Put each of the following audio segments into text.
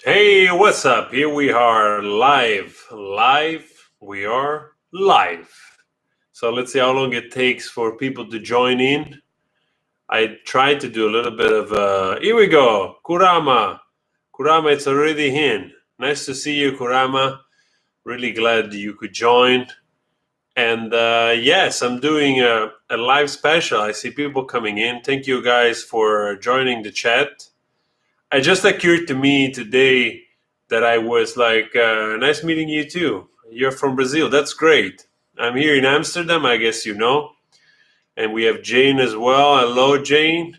Hey, what's up? Here we are live. We are live. So let's see how long it takes for people to join in. I tried to do a little bit of, here we go. Kurama. Kurama, it's already in. Nice to see you, Kurama. Really glad you could join. And yes, I'm doing a live special. I see people coming in. Thank you guys for joining the chat. It just occurred to me today that I was like, nice meeting you too. You're from Brazil. That's great. I'm here in Amsterdam, I guess you know. And we have Jane as well. Hello, Jane.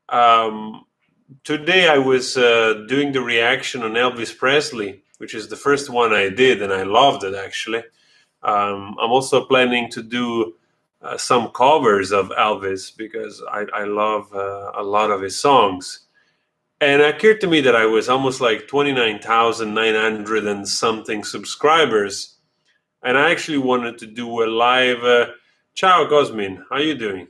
Um, Today I was doing the reaction on Elvis Presley, which is the first one I did, and I loved it actually. I'm also planning to do some covers of Elvis because I love a lot of his songs. And it occurred to me that I was almost like 29,900 and something subscribers. And I actually wanted to do a live, ciao Cosmin, how you doing?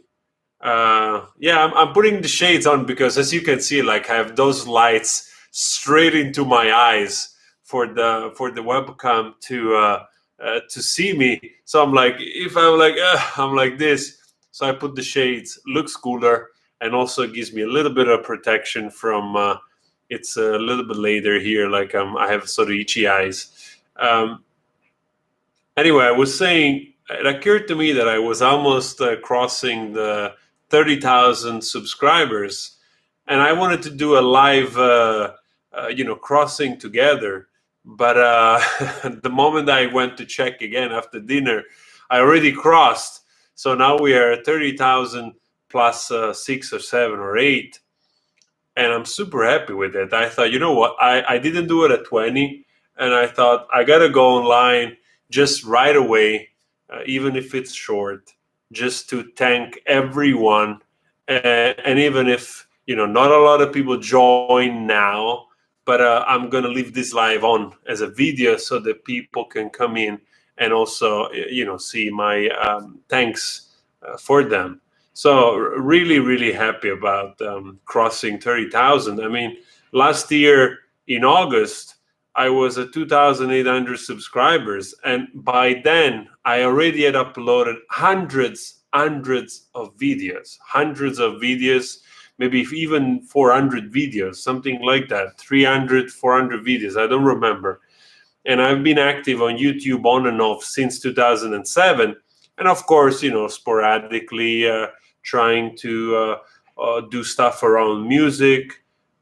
Yeah, I'm putting the shades on because as you can see, like I have those lights straight into my eyes for the webcam to see me. So I'm like, if I'm like, I'm like this. So I put the shades, looks cooler, and also gives me a little bit of protection from. It's a little bit later here, like I have sort of itchy eyes. Um, Anyway, I was saying it occurred to me that I was almost crossing the 30,000 subscribers, and I wanted to do a live, crossing together. But the moment I went to check again after dinner, I already crossed. So now we are at 30,000 plus 6 or 7 or 8, and I'm super happy with it. I thought, you know what, I didn't do it at 20, and I thought I gotta go online just right away, even if it's short, just to thank everyone. And even if not a lot of people join now, but I'm gonna leave this live on as a video so that people can come in and also see my thanks for them. So really, really happy about crossing 30,000. I mean, last year in August, I was at 2,800 subscribers, and by then I already had uploaded hundreds of videos, maybe even 400 videos, something like that, 300, 400 videos. I don't remember. And I've been active on YouTube on and off since 2007, and of course, sporadically trying to do stuff around music.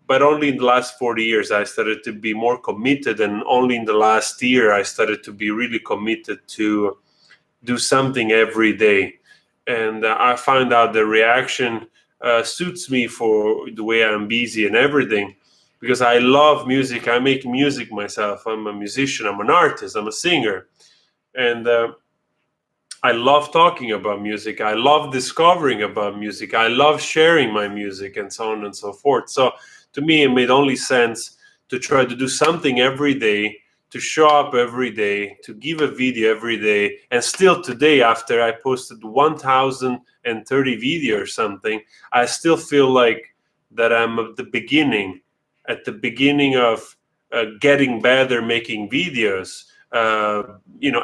But only in the last 40 years I started to be more committed, and only in the last year I started to be really committed to do something every day. And I found out the reaction suits me for the way I'm busy and everything, because I love music. I make music myself. I'm a musician. I'm an artist. I'm a singer. And I love talking about music. I love discovering about music. I love sharing my music and so on and so forth. So to me, it made only sense to try to do something every day, to show up every day, to give a video every day. And still today, after I posted 1,030 video or something, I still feel like that I'm at the beginning of getting better making videos,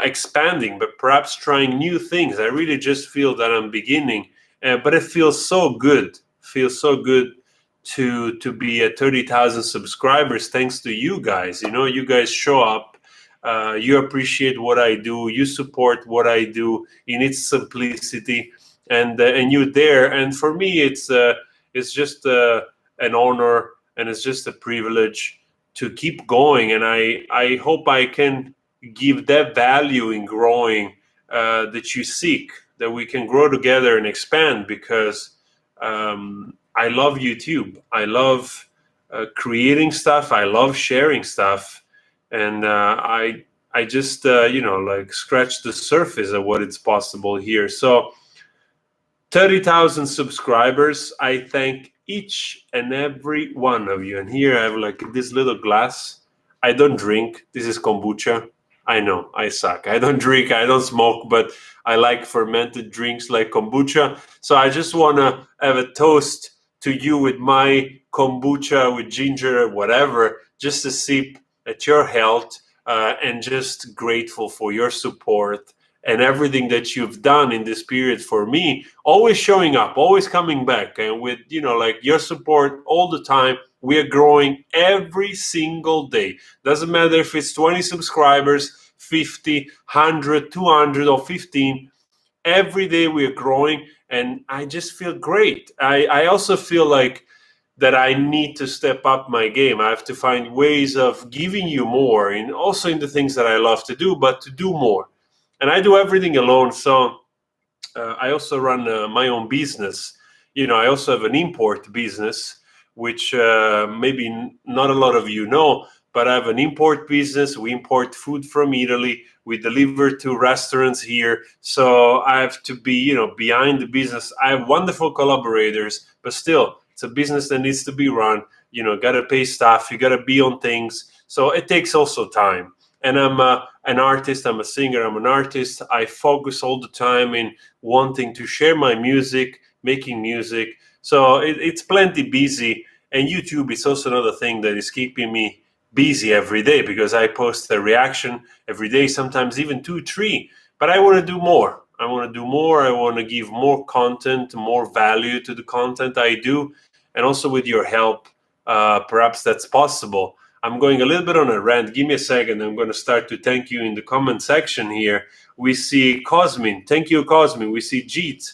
expanding, but perhaps trying new things. I really just feel that I'm beginning, but it feels so good. Feels so good to be at 30,000 subscribers thanks to you guys. You guys show up. You appreciate what I do. You support what I do in its simplicity, and you're there. And for me, it's just an honor, and it's just a privilege to keep going. And I hope I can give that value in growing that you seek, that we can grow together and expand, because I love YouTube. I love creating stuff. I love sharing stuff, and I just like scratch the surface of what it's possible here. So 30,000 subscribers. I thank each and every one of you. And here I have like this little glass. I don't drink. This is kombucha. I know, I suck. I don't drink, I don't smoke, but I like fermented drinks like kombucha. So I just want to have a toast to you with my kombucha with ginger, whatever, just a sip at your health, and just grateful for your support and everything that you've done in this period for me, always showing up, always coming back, and with like your support all the time. We are growing every single day. Doesn't matter if it's 20 subscribers, 50, 100, 200, or 15. Every day we are growing, and I just feel great. I also feel like that I need to step up my game. I have to find ways of giving you more, and also in the things that I love to do, but to do more. And I do everything alone, so I also run my own business. I also have an import business, which maybe not a lot of you know, but I have an import business. We import food from Italy. We deliver to restaurants here. So I have to be, behind the business. I have wonderful collaborators, but still, it's a business that needs to be run. Got to pay staff. You got to be on things. So it takes also time. And I'm an artist. I'm a singer. I'm an artist. I focus all the time in wanting to share my music, making music. So it's plenty busy. And YouTube is also another thing that is keeping me busy every day, because I post a reaction every day, sometimes even 2, 3. But I want to do more. I want to do more. I want to give more content, more value to the content I do. And also with your help, perhaps that's possible. I'm going a little bit on a rant. Give me a second. I'm going to start to thank you in the comment section here. We see Cosmin. Thank you, Cosmin. We see Jeet.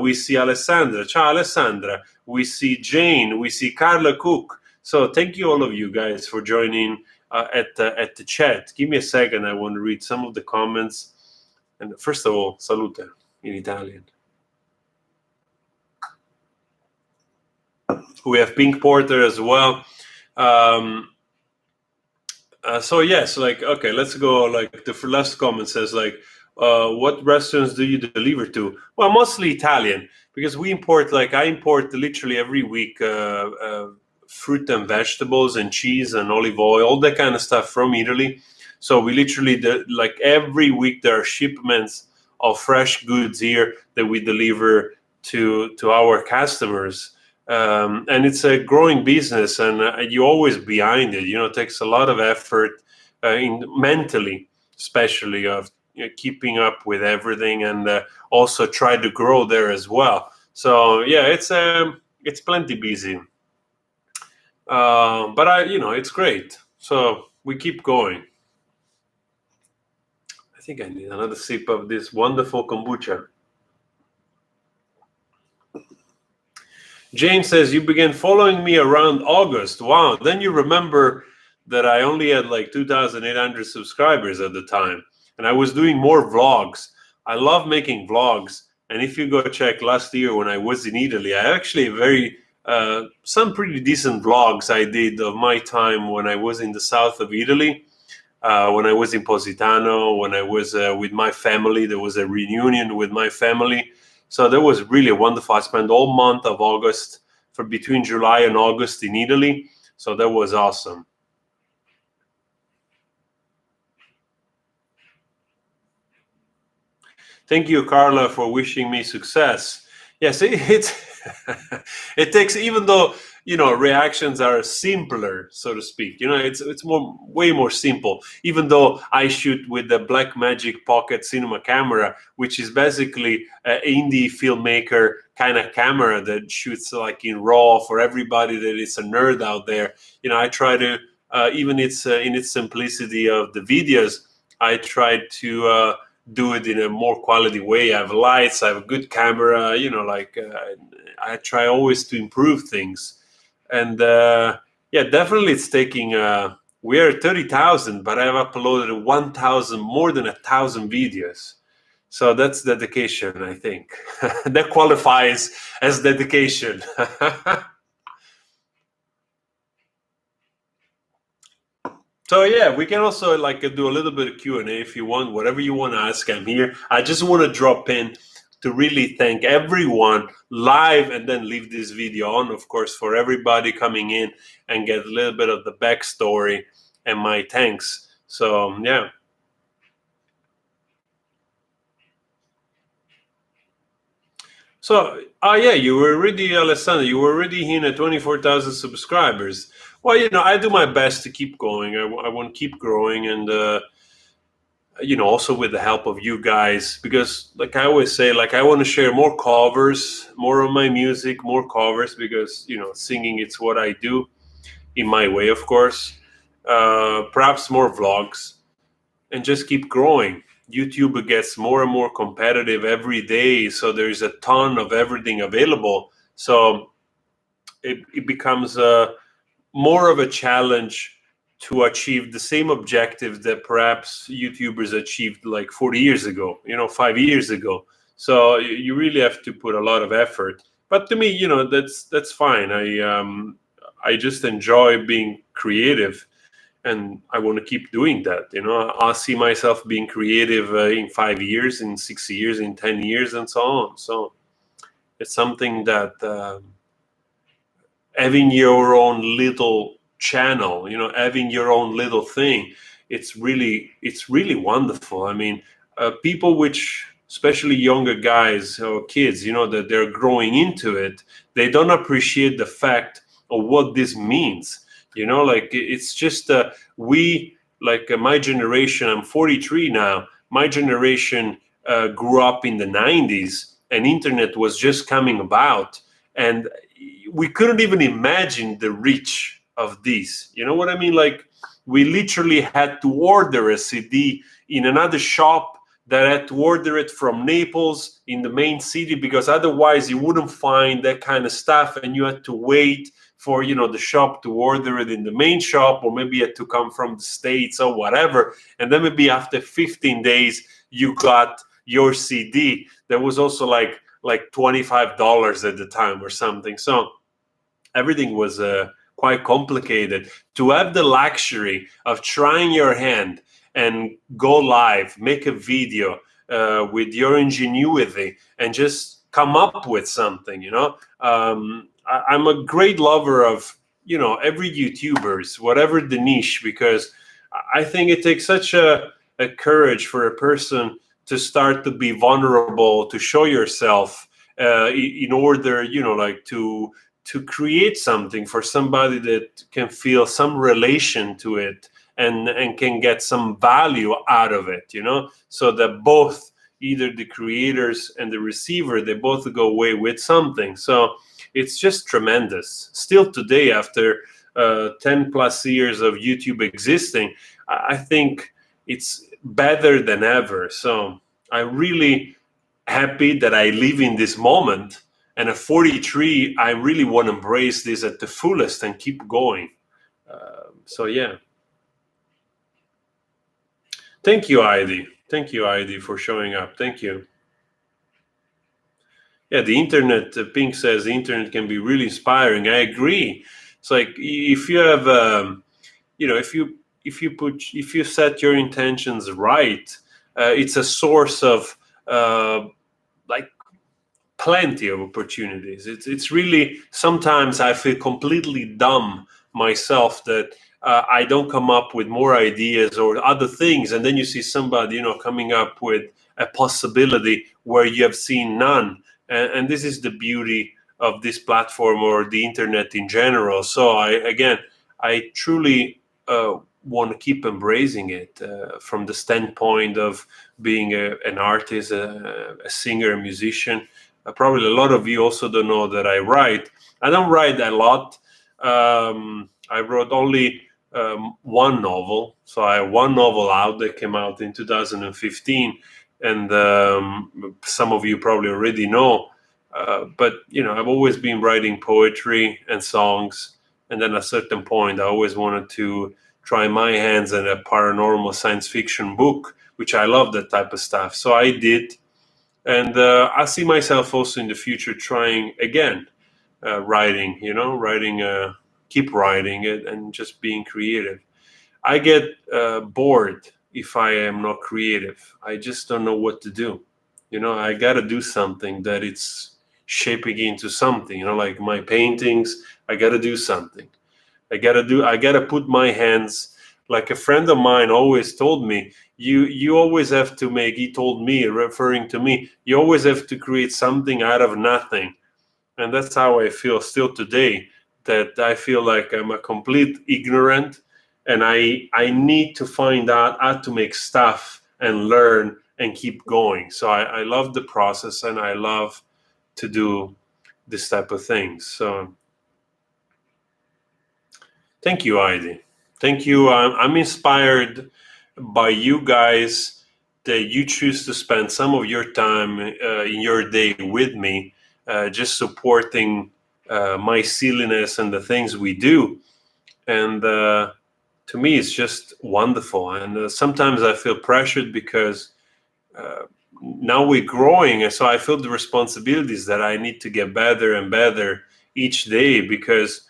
We see Alessandra. Ciao, Alessandra. We see Jane. We see Carla Cook. So thank you, all of you guys, for joining at the chat. Give me a second. I want to read some of the comments. And first of all, salute in Italian. We have Pink Porter as well. So yes, okay, let's go. The last comment says what restaurants do you deliver to? Well, mostly Italian, because we import. I import literally every week fruit and vegetables and cheese and olive oil, all that kind of stuff from Italy. So we literally every week there are shipments of fresh goods here that we deliver to our customers. And it's a growing business, and you're always behind it. It takes a lot of effort, mentally, especially of keeping up with everything, and also try to grow there as well. So yeah, it's plenty busy, but it's great. So we keep going. I think I need another sip of this wonderful kombucha. Jane says, you began following me around August. Wow. Then you remember that I only had 2,800 subscribers at the time. And I was doing more vlogs. I love making vlogs. And if you go check last year when I was in Italy, I actually some pretty decent vlogs I did of my time when I was in the south of Italy, when I was in Positano, when I was with my family. There was a reunion with my family. So that was really wonderful. I spent all month of August, for between July and August, in Italy. So that was awesome. Thank you, Carla, for wishing me success. Yes, it takes, even though reactions are simpler, so to speak. It's way more simple. Even though I shoot with the Blackmagic Pocket Cinema camera, which is basically an indie filmmaker kind of camera that shoots in RAW for everybody that is a nerd out there. I try to even in its simplicity of the videos, I try to do it in a more quality way. I have lights, I have a good camera, I try always to improve things. And yeah, definitely it's taking, we are at 30,000, but I have uploaded 1,000, more than 1,000 videos. So that's dedication, I think. That qualifies as dedication. So yeah, we can also do a little bit of Q&A if you want, whatever you want to ask. I'm here. I just want to drop in to really thank everyone live, and then leave this video on, of course, for everybody coming in and get a little bit of the backstory and my thanks. So yeah. So, yeah, you were already, Alessandro, you were already in at 24,000 subscribers. Well, I do my best to keep going. I want to keep growing, and also with the help of you guys, because like I always say, like I want to share more covers, more of my music, more covers, because singing, it's what I do in my way, of course. Perhaps more vlogs, and just keep growing. YouTube gets more and more competitive every day, so there's a ton of everything available. So it becomes more of a challenge to achieve the same objectives that perhaps YouTubers achieved like 40 years ago, 5 years ago. So you really have to put a lot of effort. But to me, that's fine. I just enjoy being creative, and I want to keep doing that. I see myself being creative in 5 years, in 6 years, in 10 years, and so on. So it's something that having your own little channel, having your own little thing, it's really wonderful. I mean, people which, especially younger guys or kids, that they're growing into it, they don't appreciate the fact of what this means. Like it's just we, like my generation, I'm 43 now. My generation grew up in the 90s, and internet was just coming about, and we couldn't even imagine the reach of this. You know what I mean? Like we literally had to order a CD in another shop that had to order it from Naples in the main city, because otherwise you wouldn't find that kind of stuff, and you had to wait for the shop to order it in the main shop, or maybe it had to come from the States or whatever, and then maybe after 15 days you got your CD. That was also like $25 at the time or something. So everything was quite complicated. To have the luxury of trying your hand and go live, make a video with your ingenuity, and just come up with something. I'm a great lover of every YouTubers, whatever the niche, because I think it takes such a courage for a person to start to be vulnerable, to show yourself in order, like to create something for somebody that can feel some relation to it, and can get some value out of it, so that both, either the creators and the receiver, they both go away with something. So it's just tremendous. Still today, after 10 plus years of YouTube existing, I think it's better than ever. So I'm really happy that I live in this moment. And at 43, I really want to embrace this at the fullest and keep going. So yeah. Thank you, Heidi. Thank you, Heidi, for showing up. Thank you. Yeah, the internet, Pink says the internet can be really inspiring. I agree. It's like if you have, if you set your intentions right, it's a source of like plenty of opportunities. It's really, sometimes I feel completely dumb myself that I don't come up with more ideas or other things, and then you see somebody coming up with a possibility where you have seen none, and this is the beauty of this platform or the internet in general. So I truly want to keep embracing it from the standpoint of being an artist, a singer, a musician. Probably a lot of you also don't know that I write. I don't write a lot. I wrote only one novel. So I have one novel out that came out in 2015. And some of you probably already know. But, I've always been writing poetry and songs. And then at a certain point, I always wanted to try my hands at a paranormal science fiction book, which I love that type of stuff. So I did. And I see myself also in the future trying again, writing, keep writing it and just being creative. I get bored if I am not creative. I just don't know what to do. I got to do something that it's shaping into something, like my paintings. I got to do something. I got to put my hands Like a friend of mine always told me, you always have to make, he told me, referring to me, you always have to create something out of nothing. And that's how I feel still today, that I feel like I'm a complete ignorant, and I need to find out how to make stuff and learn and keep going. So I love the process, and I love to do this type of things. So thank you, Heidi. Thank you. I'm inspired by you guys, that you choose to spend some of your time in your day with me, just supporting my silliness and the things we do. And to me, it's just wonderful. And sometimes I feel pressured because uh, now we're growing, and so I feel the responsibilities that I need to get better and better each day, because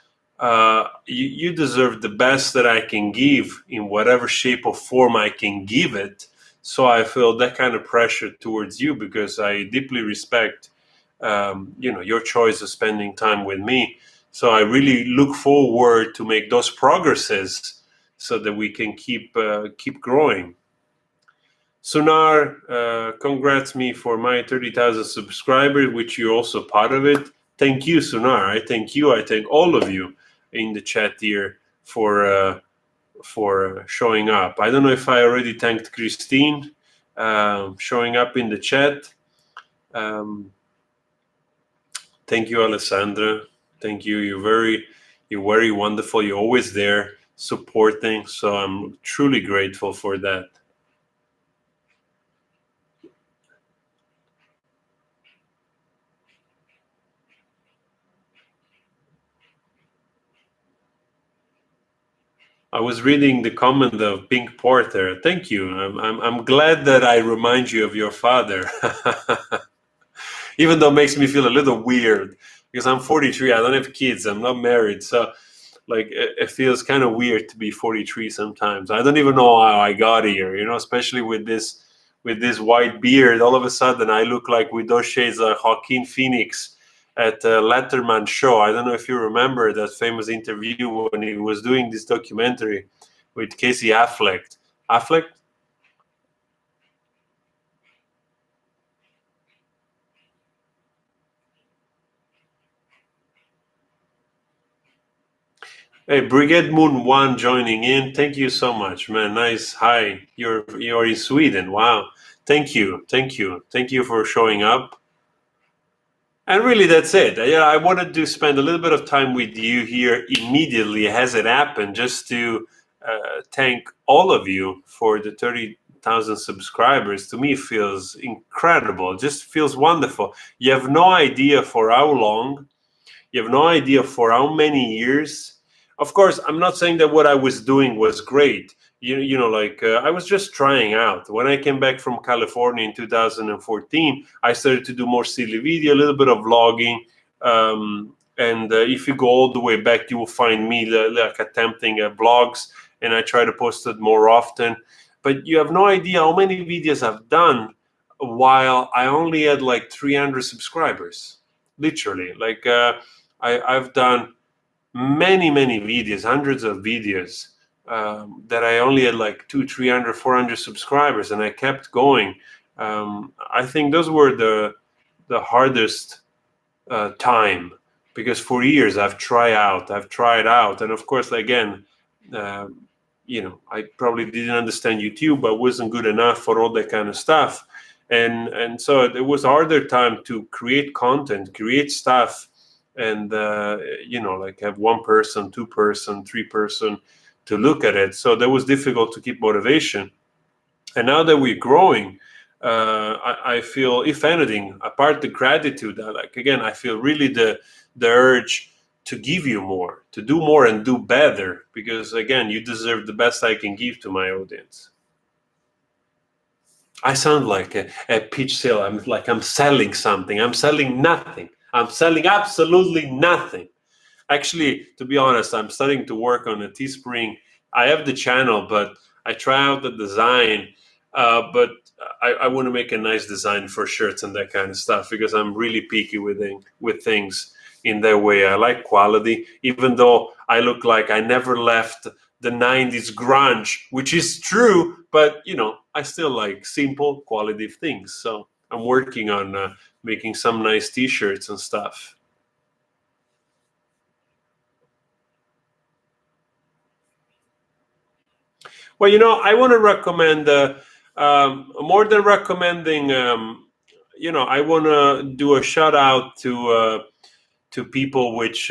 you deserve the best that I can give in whatever shape or form I can give it. So I feel that kind of pressure towards you, because I deeply respect your choice of spending time with me. So I really look forward to make those progresses so that we can keep growing. Sunar, congrats me for my 30,000 subscribers, which you're also part of it. Thank you, Sunar. I thank you. I thank all of you in the chat here for showing up. I don't know if I already thanked Christine showing up in the chat. Thank you, Alessandra. Thank you. You're very wonderful. You're always there supporting. So I'm truly grateful for that. I was reading the comment of Pink Porter. Thank you. I'm glad that I remind you of your father. Even though it makes me feel a little weird, because I'm 43. I don't have kids. I'm not married. So like it feels kind of weird to be 43 sometimes. I don't even know how I got here, especially with this white beard. All of a sudden I look like, with those shades, like Joaquin Phoenix at Letterman show. I don't know if you remember that famous interview when he was doing this documentary with Casey Affleck. Affleck? Hey, Brigade Moon One joining in. Thank you so much, man. Nice. Hi, you're in Sweden. Wow. Thank you, thank you, thank you for showing up. And really, that's it. Yeah, I wanted to spend a little bit of time with you here immediately as it happened, just to thank all of you for the 30,000 subscribers. To me, it feels incredible. It just feels wonderful. You have no idea for how long. You have no idea for how many years. Of course, I'm not saying that what I was doing was great. I was just trying out. When I came back from California in 2014, I started to do more silly video, a little bit of vlogging. And if you go all the way back, you will find me like attempting blogs, and I try to post it more often. But you have no idea how many videos I've done while I only had like 300 subscribers. Literally, I've done many videos, hundreds of videos, that I only had like 200, 300, 400 subscribers, and I kept going. I think those were the hardest time, because for years I've tried out, and of course, again, I probably didn't understand YouTube, but wasn't good enough for all that kind of stuff, and so it was a harder time to create content, create stuff, and have one person, two person, three person to look at it. So that was difficult to keep motivation. And now that we're growing, I feel, if anything, apart the gratitude, I feel really the urge to give you more, to do more and do better, because again, you deserve the best I can give to my audience. I sound like a pitch sale. I'm selling something. I'm selling nothing. I'm selling absolutely nothing. Actually, to be honest, I'm starting to work on a Teespring. I have the channel, but I try out the design. But I want to make a nice design for shirts and that kind of stuff, because I'm really picky with things in that way. I like quality, even though I look like I never left the 90s grunge, which is true, but I still like simple quality things. So I'm working on making some nice t-shirts and stuff. Well, I want to recommend more than recommending. I want to do a shout out to people which.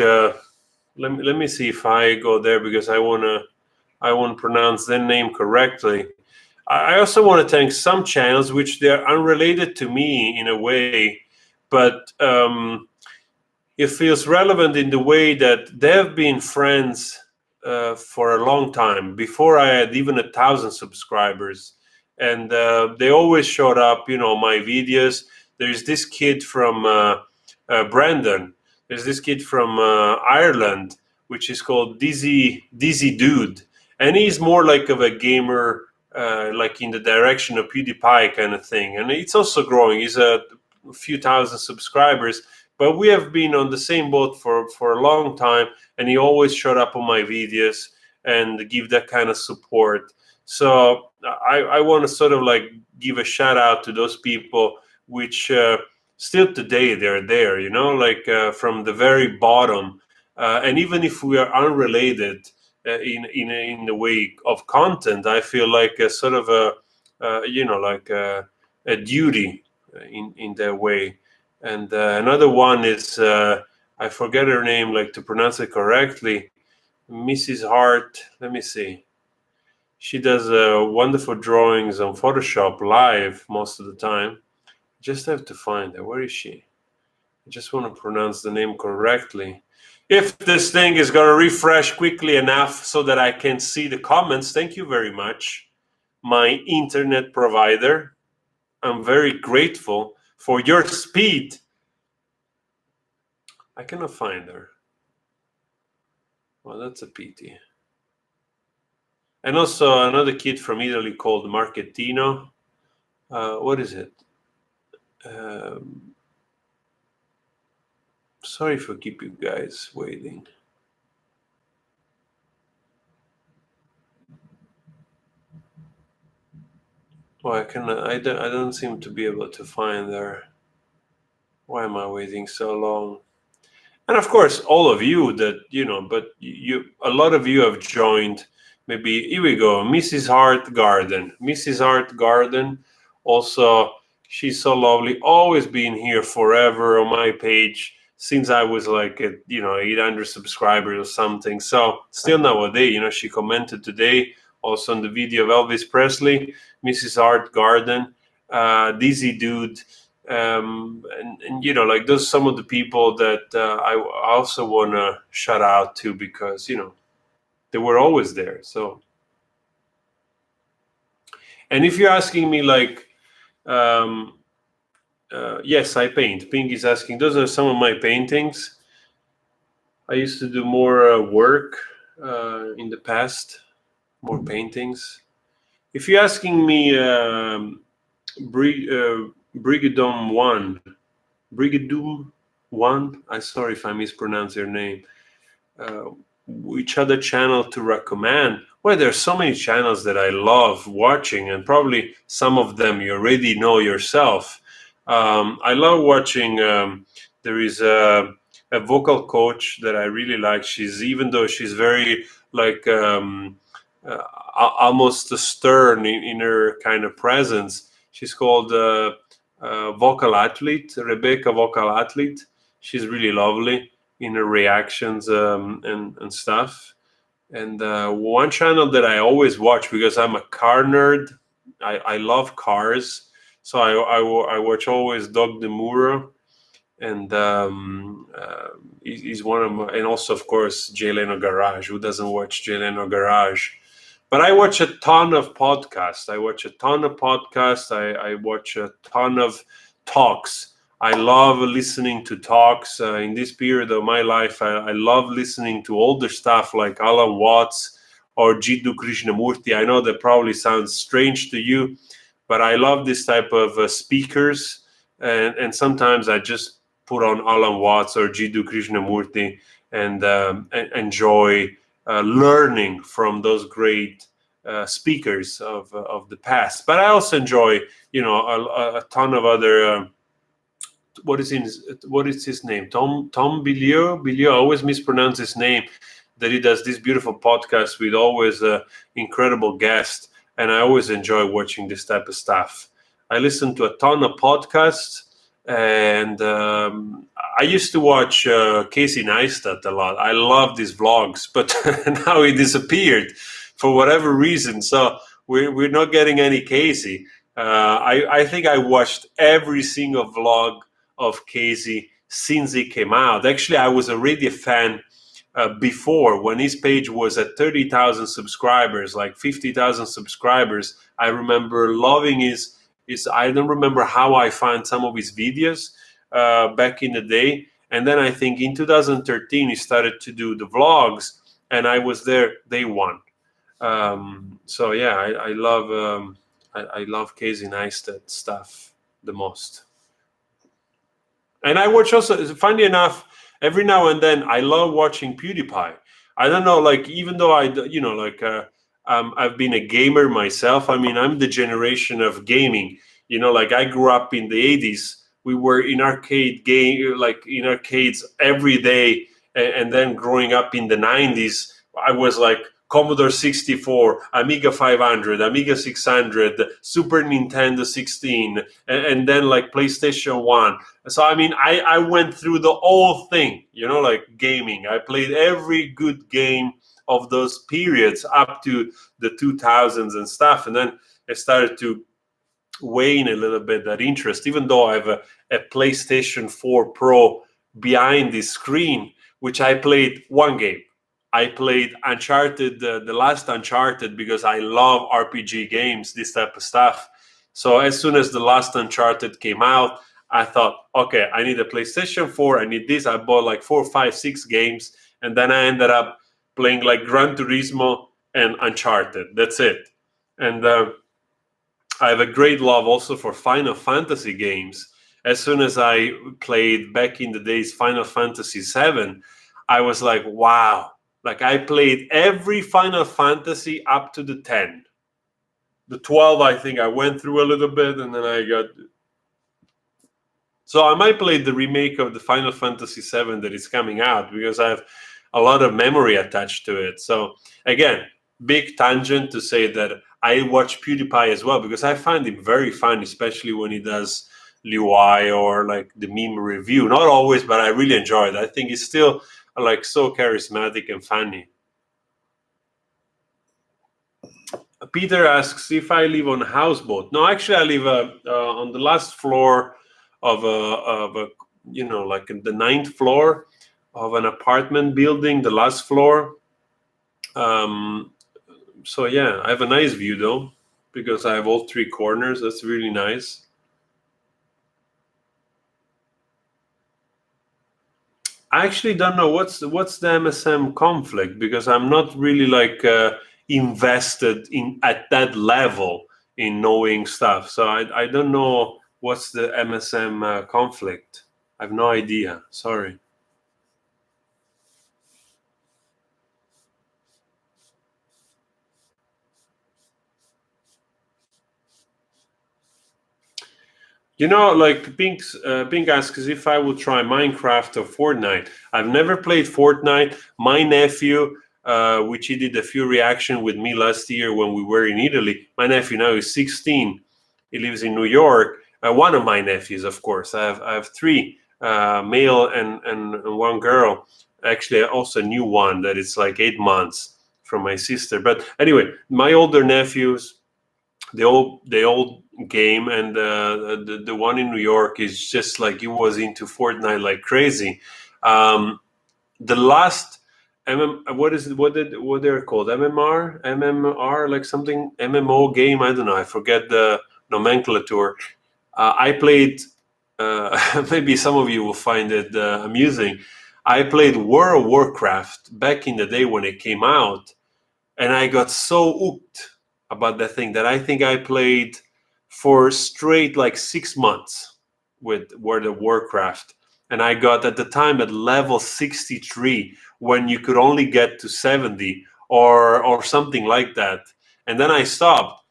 Let me see if I go there, because I want to pronounce their name correctly. I also want to thank some channels which they're unrelated to me in a way, but it feels relevant in the way that they've been friends for a long time, before I had even 1,000 subscribers, and they always showed up, my videos. There's this kid from Brandon. There's this kid from Ireland, which is called Dizzy Dude, and he's more like of a gamer, like in the direction of PewDiePie kind of thing, and it's also growing. He's a few thousand subscribers, but we have been on the same boat for a long time, and he always showed up on my videos and give that kind of support. So I want to sort of like give a shout out to those people, which still today they're there, like from the very bottom. And even if we are unrelated in the way of content, I feel like a sort of like a duty in their way. And another one is, I forget her name, like to pronounce it correctly, Mrs. Hart. Let me see. She does wonderful drawings on Photoshop live most of the time. Just have to find her. Where is she? I just want to pronounce the name correctly. If this thing is going to refresh quickly enough so that I can see the comments, thank you very much, my internet provider. I'm very grateful for your speed. I cannot find her. Well, that's a pity. And also another kid from Italy called Marchettino. What is it? Sorry for keep you guys waiting. Well, I don't seem to be able to find her. Why am I waiting so long? And of course, all of you that, but a lot of you have joined. Maybe, here we go, Mrs. Hart Garden. Mrs. Hart Garden, also, she's so lovely, always been here forever on my page since I was like at, 800 subscribers or something. So still nowadays, she commented today also on the video of Elvis Presley, Mrs. Hart Garden, Dizzy Dude. And like those some of the people that I also want to shout out to, because they were always there. So, and if you're asking me like yes, I paint. Pink is asking, those are some of my paintings. I used to do more work in the past, more paintings. If you're asking me Brigadoon 1, I'm sorry if I mispronounce your name. Which other channel to recommend? Well, there's so many channels that I love watching, and probably some of them you already know yourself. I love watching, there is a vocal coach that I really like. Even though she's very like almost stern in her kind of presence, she's called Vocal Athlete, Rebecca Vocal Athlete. She's really lovely in her reactions and stuff. And one channel that I always watch, because I'm a car nerd, I love cars, so I watch always Doug DeMuro, and he's one of my, and also of course Jay Leno Garage. Who doesn't watch Jay Leno Garage? But I watch a ton of podcasts. I watch a ton of talks. I love listening to talks. In this period of my life, I love listening to older stuff like Alan Watts or Jiddu Krishnamurti. I know that probably sounds strange to you, but I love this type of speakers. And sometimes I just put on Alan Watts or Jiddu Krishnamurti and enjoy learning from those great speakers of the past. But I also enjoy, a ton of other. What is his name? Tom Billieux. I always mispronounce his name. That he does this beautiful podcast with always incredible guests, and I always enjoy watching this type of stuff. I listen to a ton of podcasts, and I used to watch Casey Neistat a lot. I love these vlogs, but now he disappeared for whatever reason. So we're not getting any Casey. I think I watched every single vlog of Casey since he came out. Actually, I was already a fan before, when his page was at 30,000 subscribers, like 50,000 subscribers. I remember loving his. I don't remember how I found some of his videos back in the day. And then I think in 2013 he started to do the vlogs, and I was there day one. So yeah, I love Casey Neistat stuff the most. And I watch also, funny enough, every now and then I love watching PewDiePie. I don't know, like, even though I've been a gamer myself. I mean, I'm the generation of gaming. Like, I grew up in the 80s. We were in in arcades every day. And then growing up in the 90s, I was like Commodore 64, Amiga 500, Amiga 600, Super Nintendo 16, and then like PlayStation 1. So, I mean, I went through the whole thing, like gaming. I played every good game of those periods up to the 2000s and stuff. And then I started to wane a little bit, that interest, even though I have a PlayStation 4 Pro behind the screen, which I played one game. I played Uncharted, the last Uncharted, because I love RPG games, this type of stuff. So as soon as the last Uncharted came out, I thought, okay, I need a PlayStation 4. I need this. I bought like 4, 5, 6 games. And then I ended up playing like Gran Turismo and Uncharted. That's it. And I have a great love also for Final Fantasy games. As soon as I played back in the days Final Fantasy VII, I was like, wow. Like, I played every Final Fantasy up to the 10. The 12, I think I went through a little bit, and then I got... So I might play the remake of the Final Fantasy VII that is coming out, because I have a lot of memory attached to it. So, again, big tangent to say that I watch PewDiePie as well, because I find him very fun, especially when he does Liu or like the meme review. Not always, but I really enjoy it. I think he's still like so charismatic and funny. Peter asks if I live on a houseboat. No, actually, I live on the last floor of a like the 9th floor of an apartment building, the last floor. So yeah, I have a nice view though, because I have all 3 corners. That's really nice. I actually don't know what's the MSM conflict, because I'm not really like invested in at that level in knowing stuff. So I don't know what's the MSM conflict. I have no idea. Sorry. Like Pink asks if I will try Minecraft or Fortnite. I've never played Fortnite. My nephew, which he did a few reaction with me last year when we were in Italy. My nephew now is 16. He lives in New York. One of my nephews, of course. I have 3, male and 1 girl. Actually, also a new one that is like 8 months from my sister. But anyway, my older nephews, the old game, and the one in New York is just like, he was into Fortnite like crazy. The last what they're called, MMR, like something MMO game. I don't know. I forget the nomenclature. I played. Maybe some of you will find it amusing. I played World of Warcraft back in the day when it came out, and I got so hooked about that thing that I think I played for straight like 6 months with World of Warcraft. and I got at the time at level 63 when you could only get to 70 or something like that. And then I stopped,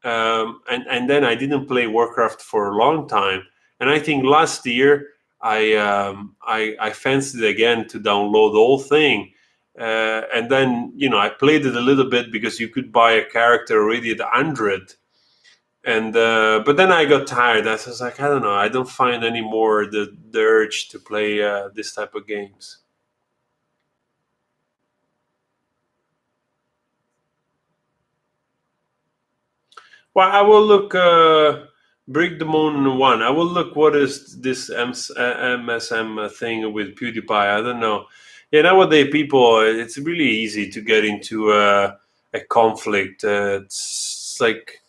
and then I didn't play Warcraft for a long time. And I think last year I fancied again to download the whole thing. And then, I played it a little bit because you could buy a character already at 100. And but then I got tired. I was like, I don't know. I don't find anymore the urge to play this type of games. Well, I will look. Break the Moon 1. I will look what is this MSM thing with PewDiePie. I don't know. Yeah, nowadays people, it's really easy to get into a conflict. It's like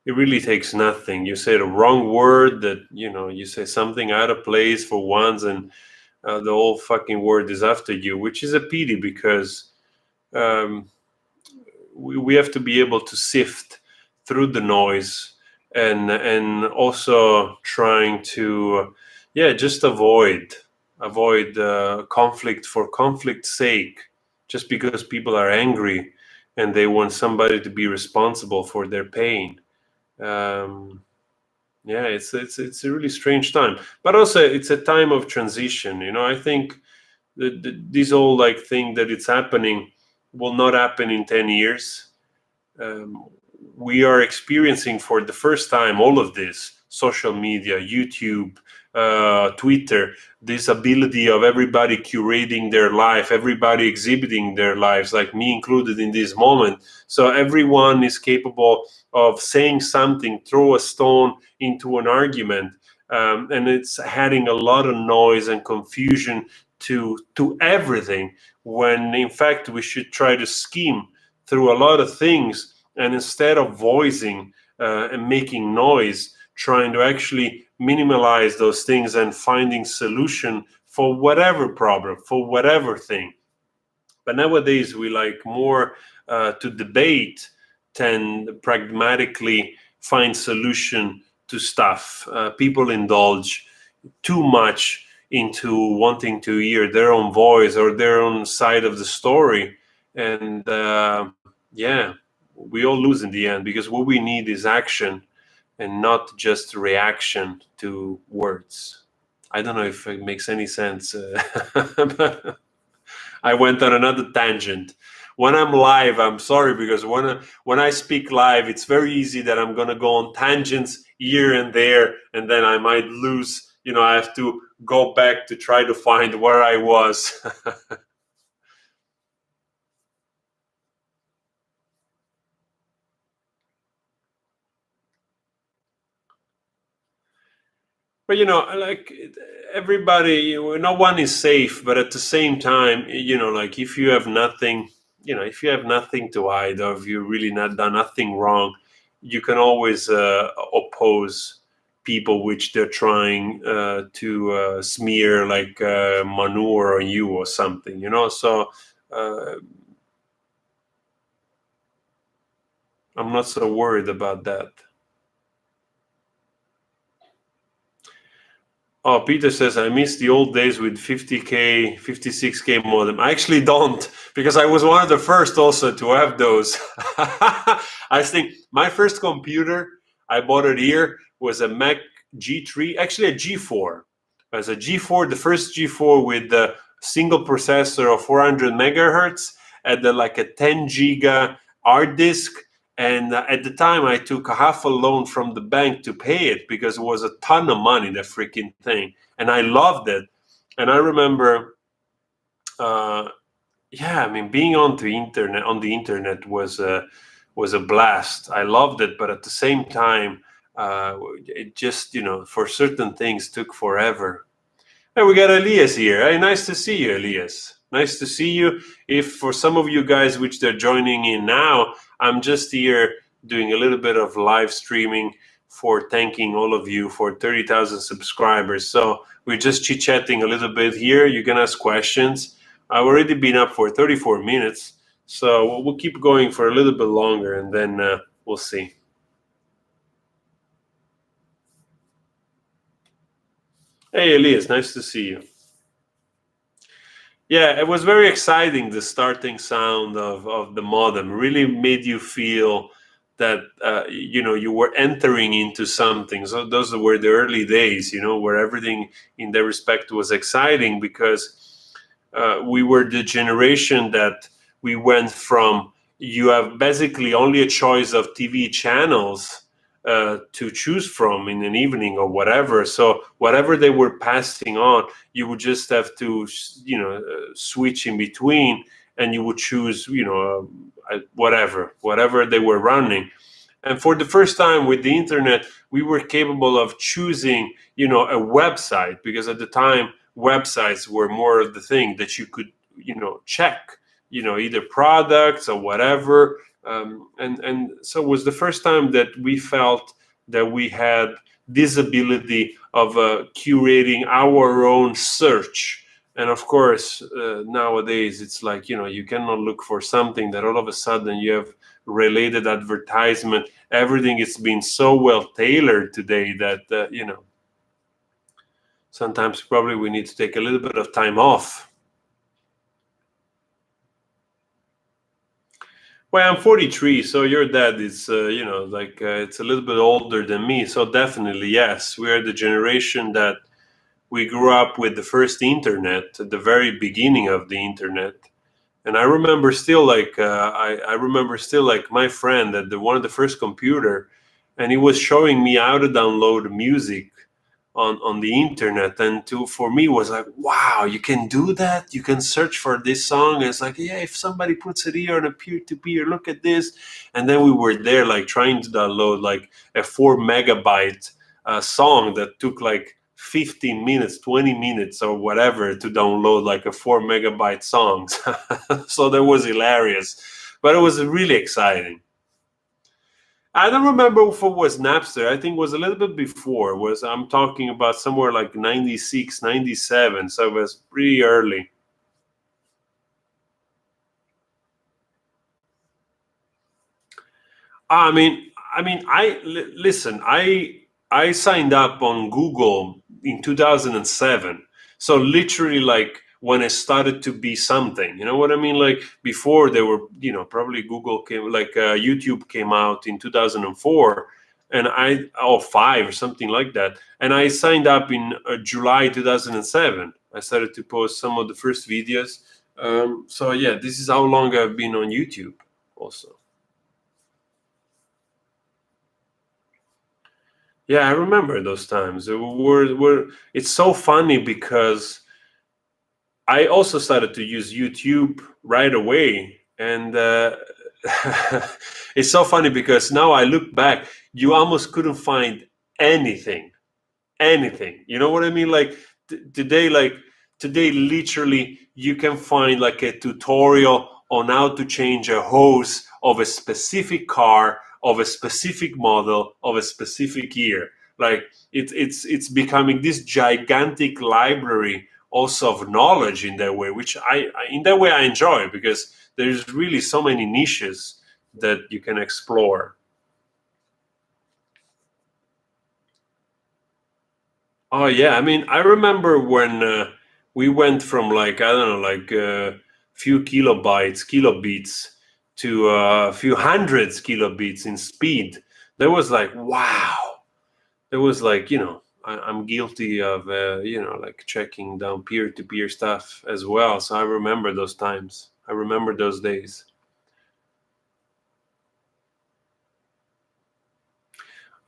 it really takes nothing. You say the wrong word, that you say something out of place for once, and the whole fucking world is after you, which is a pity because um, we have to be able to sift through the noise, and also trying to just avoid conflict for conflict's sake, just because people are angry and they want somebody to be responsible for their pain. um, yeah, it's a really strange time, but also it's a time of transition. I think this whole like thing that it's happening will not happen in 10 years. um, we are experiencing for the first time all of this social media, YouTube, Twitter, this ability of everybody curating their life, everybody exhibiting their lives, like me included in this moment. So everyone is capable of saying something, throw a stone into an argument, and it's adding a lot of noise and confusion to everything, when in fact we should try to scheme through a lot of things, and instead of voicing and making noise, trying to actually minimalize those things and finding solution for whatever problem, for whatever thing. But nowadays we like more to debate than pragmatically find solution to stuff. People indulge too much into wanting to hear their own voice or their own side of the story, and yeah, we all lose in the end, because what we need is action and not just reaction to words. I don't know if it makes any sense. But I went on another tangent. When I'm live, I'm sorry, because when I speak live, it's very easy that I'm gonna go on tangents here and there, and then I might lose. I have to go back to try to find where I was. But like everybody, no one is safe. But at the same time, like if you have nothing, if you have nothing to hide, or if you really not done nothing wrong, you can always oppose people which they're trying to smear like manure on you or something. So uh, I'm not so worried about that. Oh, Peter says, I miss the old days with 50K, 56K modem. I actually don't, because I was one of the first also to have those. I think my first computer, I bought it here, was a Mac G3, actually a G4. It was a G4, the first G4 with the single processor of 400 megahertz, at like a 10 giga hard disk. And at the time, I took a half a loan from the bank to pay it, because it was a ton of money, the freaking thing. And I loved it. And I remember, uh, yeah, I mean, being on the internet was a blast. I loved it, but at the same time, it just, for certain things took forever. Hey, we got Elias here. Hey, nice to see you, Elias. Nice to see you. If for some of you guys which they're joining in now, I'm just here doing a little bit of live streaming for thanking all of you for 30,000 subscribers. So we're just chit-chatting a little bit here. You can ask questions. I've already been up for 34 minutes, so we'll keep going for a little bit longer, and then we'll see. Hey, Elias, nice to see you. Yeah, it was very exciting. The starting sound of the modem really made you feel that you were entering into something. So those were the early days, where everything in that respect was exciting because we were the generation that we went from you have basically only a choice of TV channels to choose from in an evening or whatever. So whatever they were passing on, you would just have to, switch in between, and you would choose, whatever they were running. And for the first time with the internet, we were capable of choosing, a website, because at the time websites were more of the thing that you could, check, either products or whatever. And so it was the first time that we felt that we had this ability of curating our own search. And of course, nowadays it's like, you cannot look for something that all of a sudden you have related advertisement. Everything is being so well tailored today that sometimes probably we need to take a little bit of time off. Well, I'm 43, so your dad is it's a little bit older than me, so definitely yes, we are the generation that we grew up with the first internet at the very beginning of the internet. And I remember still, I remember still, like, my friend at one of the first computer, and he was showing me how to download music on the internet. And for me was like, wow, you can do that. You can search for this song. And it's like, yeah, if somebody puts it here on a peer-to-peer, look at this. And then we were there, like, trying to download like a 4 megabyte song that took like 15 minutes, 20 minutes or whatever to download like a 4 megabyte song. So that was hilarious, but it was really exciting. I don't remember if it was Napster. I think it was a little bit before. I'm talking about somewhere like 96, 97. So it was pretty early. Listen. I signed up on Google in 2007. So literally, like, when it started to be something. You know what I mean? Like, before they were, probably Google came, like, YouTube came out in 2004, and or five or something like that. And I signed up in July 2007. I started to post some of the first videos. So yeah, this is how long I've been on YouTube also. Yeah, I remember those times. It's so funny because I also started to use YouTube right away. And it's so funny because now I look back, you almost couldn't find anything. Anything. You know what I mean? Like today, literally, you can find like a tutorial on how to change a hose of a specific car, of a specific model, of a specific year. Like it's becoming this gigantic library also of knowledge in that way, which in that way I enjoy, because there's really so many niches that you can explore. Oh yeah, I mean, I remember when we went from, like, I don't know, like a few kilobits to a few hundreds kilobits in speed. That was like, wow. That was like, I'm guilty of like checking down peer-to-peer stuff as well. So I remember those times. I remember those days.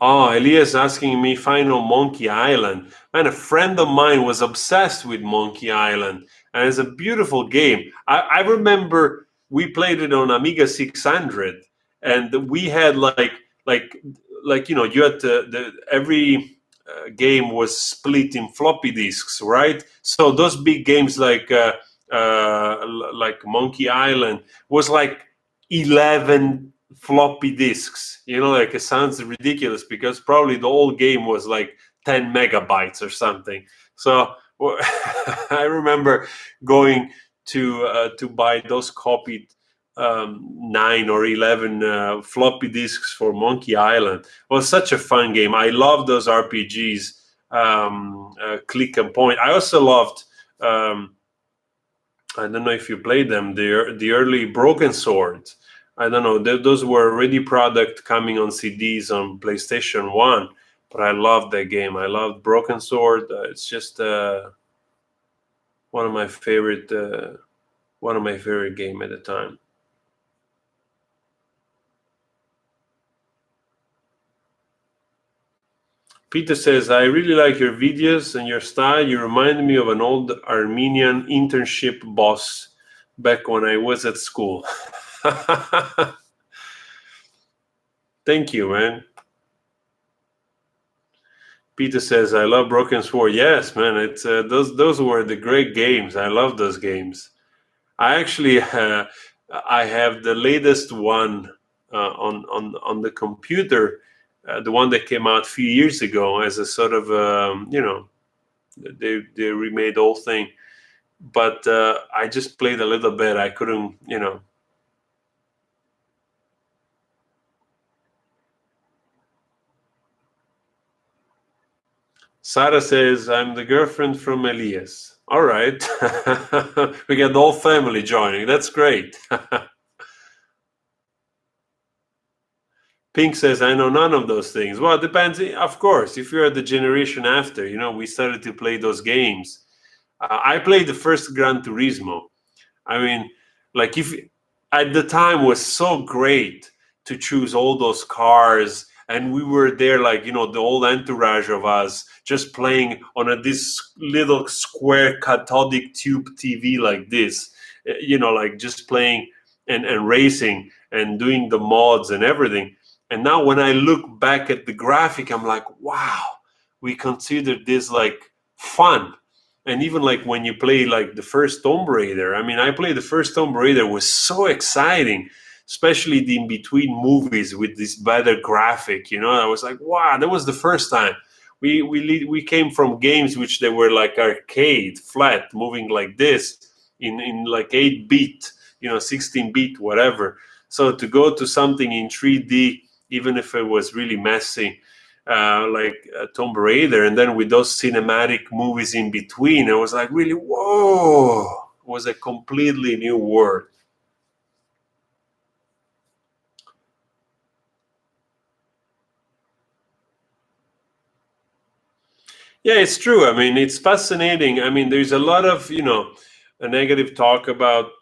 Oh, Elias asking me final Monkey Island. Man, a friend of mine was obsessed with Monkey Island, and it's a beautiful game. I remember we played it on Amiga 600, and we had like you had every game was split in floppy disks, right? So those big games like Monkey Island was like 11 floppy disks. Like, it sounds ridiculous because probably the whole game was like 10 megabytes or something. So I remember going to buy those copied 9 or 11 floppy disks for Monkey Island. It was such a fun game. I love those RPGs. click and point. I also loved. I don't know if you played them. The early Broken Sword. I don't know. Those were already product coming on CDs on PlayStation 1. But I loved that game. I loved Broken Sword. It's just one of my favorite game at the time. Peter says, I really like your videos and your style. You remind me of an old Armenian internship boss back when I was at school. Thank you, man. Peter says, I love Broken Sword. Yes, man, it's those were the great games. I love those games. I actually I have the latest one on the computer, the one that came out a few years ago as a sort of they remade the whole thing. But I just played a little bit. I couldn't, Sarah says, I'm the girlfriend from Elias. All right. We got the whole family joining. That's great. Pink says, I know none of those things. Well, it depends. Of course, if you're the generation after, we started to play those games. I played the first Gran Turismo. I mean, like if at the time was so great to choose all those cars, and we were there, like the old entourage of us just playing on this little square cathodic tube TV like this, like just playing and racing and doing the mods and everything. And now when I look back at the graphic, I'm like, wow, we considered this like fun. And even like when you play like the first Tomb Raider, I mean, I played the first Tomb Raider, it was so exciting, especially the in between movies with this better graphic. I was like, wow, that was the first time. We came from games which they were like arcade, flat, moving like this in like 8-bit, 16-bit, whatever. So to go to something in 3D, even if it was really messy, like Tomb Raider, and then with those cinematic movies in between, it was like really, whoa, it was a completely new world. Yeah, it's true. I mean, it's fascinating. I mean, there's a lot of, a negative talk about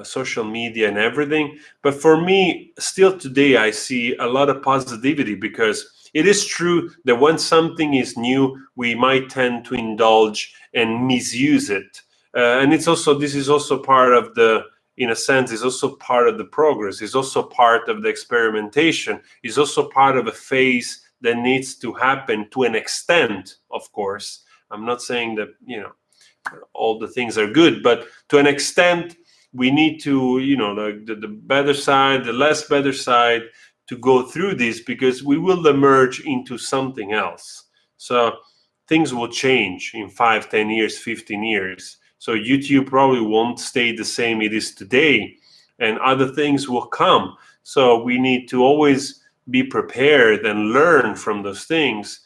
social media and everything. But for me, still today, I see a lot of positivity, because it is true that when something is new, we might tend to indulge and misuse it. And this is also part of in a sense, is also part of the progress. It's also part of the experimentation. It's also part of a phase that needs to happen to an extent, of course. I'm not saying that, all the things are good, but to an extent, we need to, the better side, the less better side, to go through this, because we will emerge into something else. So things will change in 5, 10 years, 15 years. So YouTube probably won't stay the same it is today, and other things will come. So we need to always be prepared and learn from those things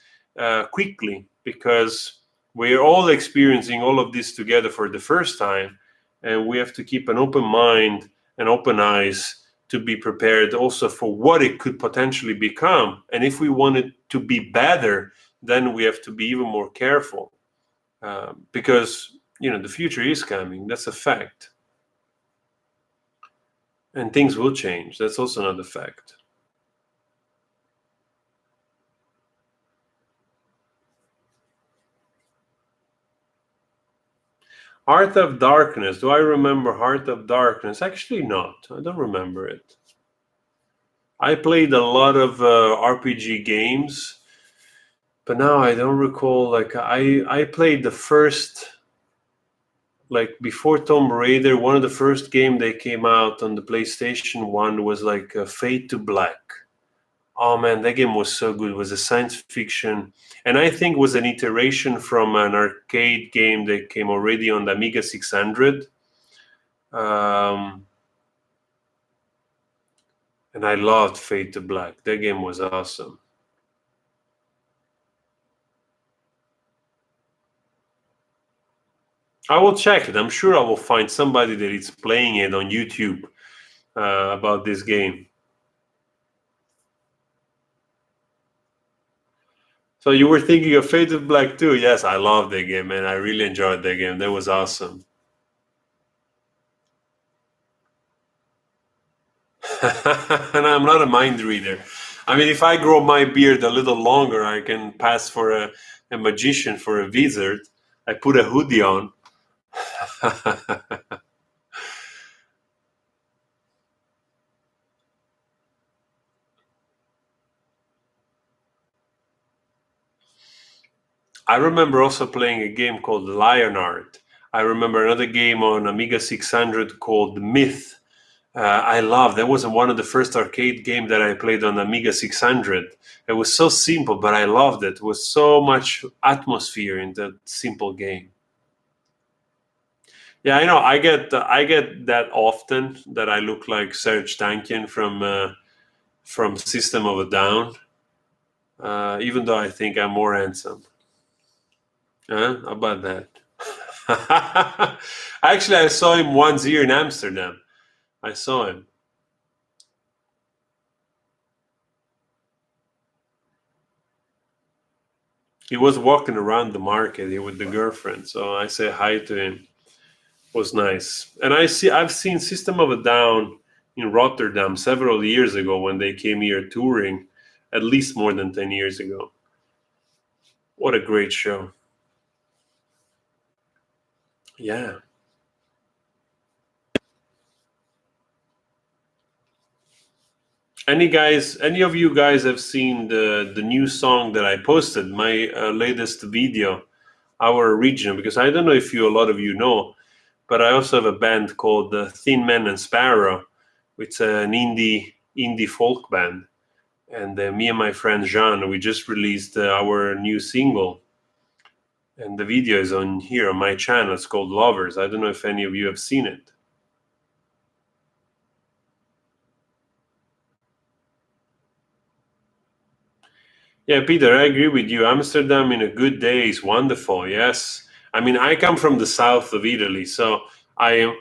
quickly, because we're all experiencing all of this together for the first time, and we have to keep an open mind and open eyes to be prepared also for what it could potentially become. And if we want it to be better, then we have to be even more careful, because the future is coming. That's a fact, and things will change. That's also another fact. Heart of Darkness. Do I remember Heart of Darkness? Actually not. I don't remember it. I played a lot of RPG games, but now I don't recall. Like I played the first, like before Tomb Raider, one of the first game that came out on the PlayStation 1 was like Fade to Black. Oh man, that game was so good. It was a science fiction, and I think was an iteration from an arcade game that came already on the Amiga 600. And I loved Fade to Black. That game was awesome. I will check it. I'm sure I will find somebody that is playing it on YouTube about this game. So you were thinking of Fate of Black 2? Yes, I love that game, man. I really enjoyed that game. That was awesome. And I'm not a mind reader. I mean, if I grow my beard a little longer, I can pass for a magician, for a wizard. I put a hoodie on. I remember also playing a game called Lionheart. I remember another game on Amiga 600 called Myth. I love that. Was one of the first arcade game that I played on Amiga 600. It was so simple, but I loved it. It was so much atmosphere in that simple game. Yeah, I know. I get that often that I look like Serge Tankian from System of a Down, even though I think I'm more handsome. How about that? Actually, I saw him once here in Amsterdam. I saw him. He was walking around the market here with the girlfriend, so I said hi to him. It was nice. And I've seen System of a Down in Rotterdam several years ago when they came here touring, at least more than 10 years ago. What a great show. Yeah. Any of you guys have seen the new song that I posted, my latest video, Our Original? Because I don't know if a lot of you know, but I also have a band called Thin Man and Sparrow. It's an indie folk band, and me and my friend Jean, we just released our new single, and the video is on here on my channel. It's called Lovers. I don't know if any of you have seen it. Yeah, Peter, I agree with you. Amsterdam in a good day is wonderful. Yes. I mean, I come from the south of Italy, so I am,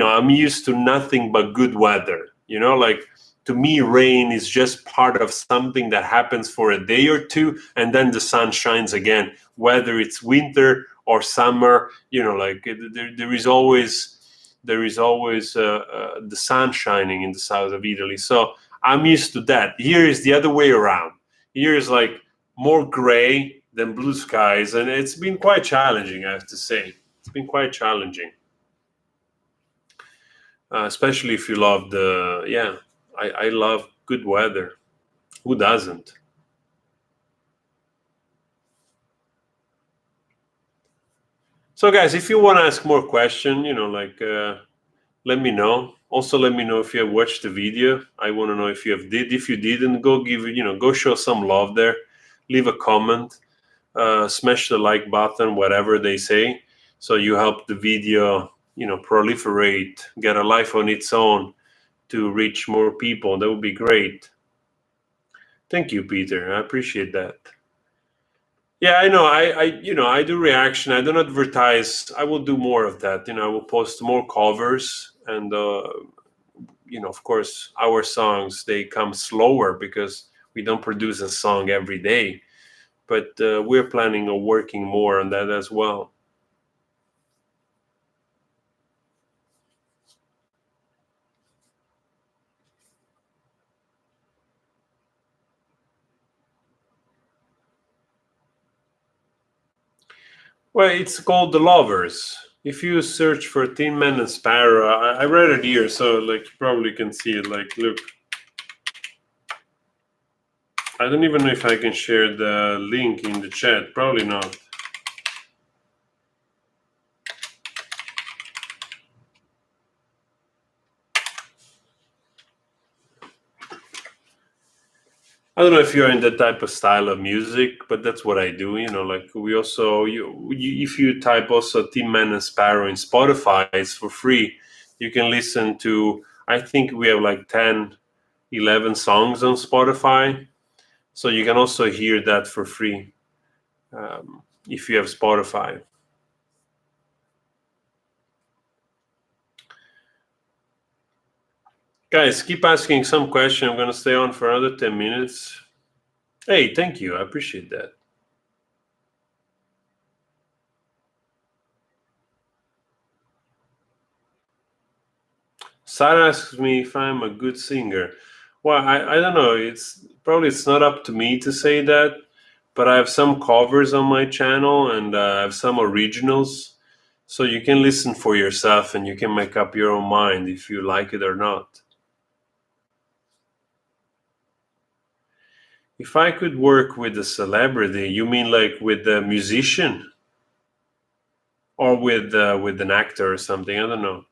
I'm used to nothing but good weather. Like to me, rain is just part of something that happens for a day or two, and then the sun shines again, whether it's winter or summer. Like there is always the sun shining in the south of Italy. So I'm used to that. Here is the other way around. Here is like more gray than blue skies, and it's been quite challenging, I have to say. It's been quite challenging, especially if you love I love good weather. Who doesn't? So guys, if you want to ask more question, let me know. Also, let me know if you have watched the video. I want to know if you have did. If you didn't, go show some love there. Leave a comment. Smash the like button, whatever they say, so you help the video proliferate, get a life on its own, to reach more people. That would be great. Thank you, Peter. I appreciate that. Yeah, I know. I do reaction. I don't advertise. I will do more of that. I will post more covers, and of course, our songs, they come slower because we don't produce a song every day, but we're planning on working more on that as well. Well, it's called The Lovers. If you search for Tin Man and Sparrow, I read it here, so like you probably can see it. Like, look, I don't even know if I can share the link in the chat. Probably not. I don't know if you're in that type of style of music, but that's what I do. Like we also, if you type also Tin Man and Sparrow in Spotify, it's for free. You can listen to, I think we have like 10, 11 songs on Spotify. So you can also hear that for free if you have Spotify. Guys, keep asking some question. I'm going to stay on for another 10 minutes. Hey, thank you. I appreciate that. Sarah asks me if I'm a good singer. Well, I don't know. It's not up to me to say that, but I have some covers on my channel and I have some originals. So you can listen for yourself and you can make up your own mind if you like it or not. If I could work with a celebrity, you mean like with a musician or with an actor or something? I don't know.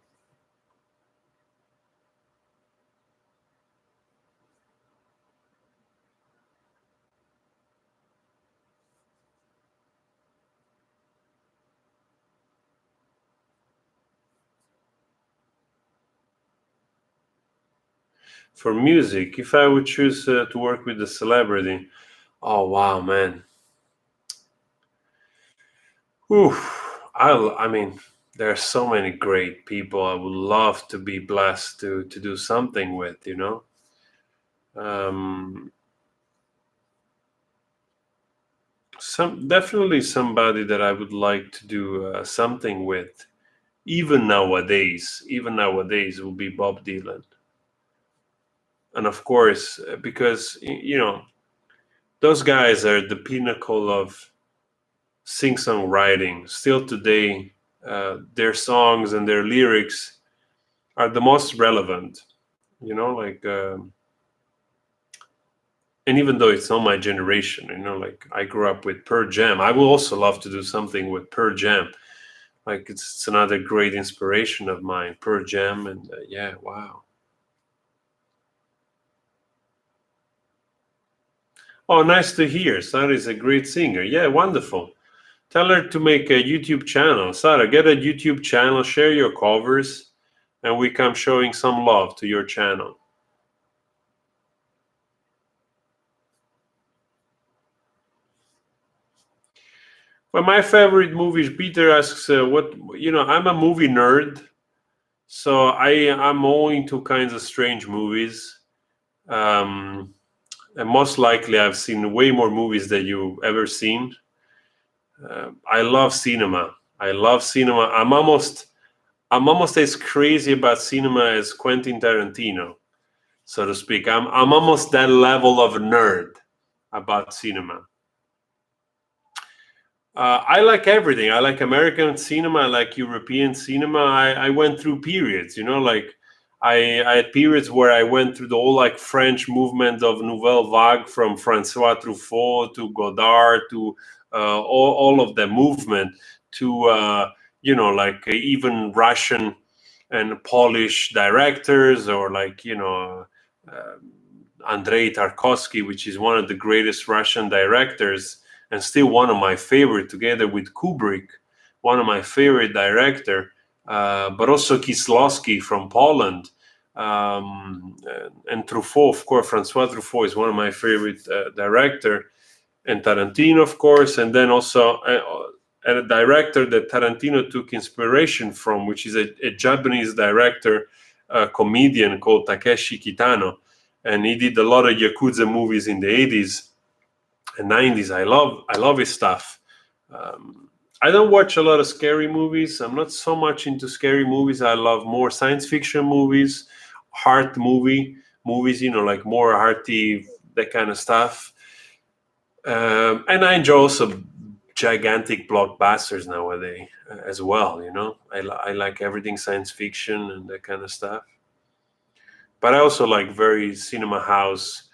For music, if I would choose to work with a celebrity, oh wow, man. Oof. I mean, there are so many great people I would love to be blessed to do something with, you know. Um, definitely somebody that I would like to do something with. Even nowadays, will be Bob Dylan, and of course, because you know those guys are the pinnacle of sing-songwriting. Still today, their songs and their lyrics are the most relevant. You know, like, and even though it's not my generation, you know, like I grew up with Pearl Jam. I would also love to do something with Pearl Jam. Like it's another great inspiration of mine, Pearl Jam, and yeah, wow. Oh, nice to hear. Sarah is a great singer. Yeah, wonderful. Tell her to make a YouTube channel. Sarah, get a YouTube channel, share your covers, and we come showing some love to your channel. Well, my favorite movies, Peter asks, what, you know, I'm a movie nerd, so I'm all into kinds of strange movies. Um, and most likely I've seen way more movies than you've ever seen. I love cinema. I love cinema. I'm almost as crazy about cinema as Quentin Tarantino, so to speak. I'm almost that level of nerd about cinema. I like everything. I like American cinema. I like European cinema. I went through periods, you know, like I had periods where I went through the whole like French movement of Nouvelle Vague from Francois Truffaut to Godard to all of the movement to, you know, like even Russian and Polish directors or like, you know, uh, Andrei Tarkovsky, which is one of the greatest Russian directors and still one of my favorite, together with Kubrick, one of my favorite director, but also Kieslowski from Poland, and Truffaut, of course. Francois Truffaut is one of my favorite director, and Tarantino, of course, and then also a director that Tarantino took inspiration from, which is a Japanese director, comedian called Takeshi Kitano, and he did a lot of Yakuza movies in the 80s and 90s. I love his stuff. I don't watch a lot of scary movies. I'm not so much into scary movies. I love more science fiction movies, heart movies, you know, like more hearty, that kind of stuff. And I enjoy also gigantic blockbusters nowadays as well. You know, I like everything science fiction and that kind of stuff. But I also like very cinema house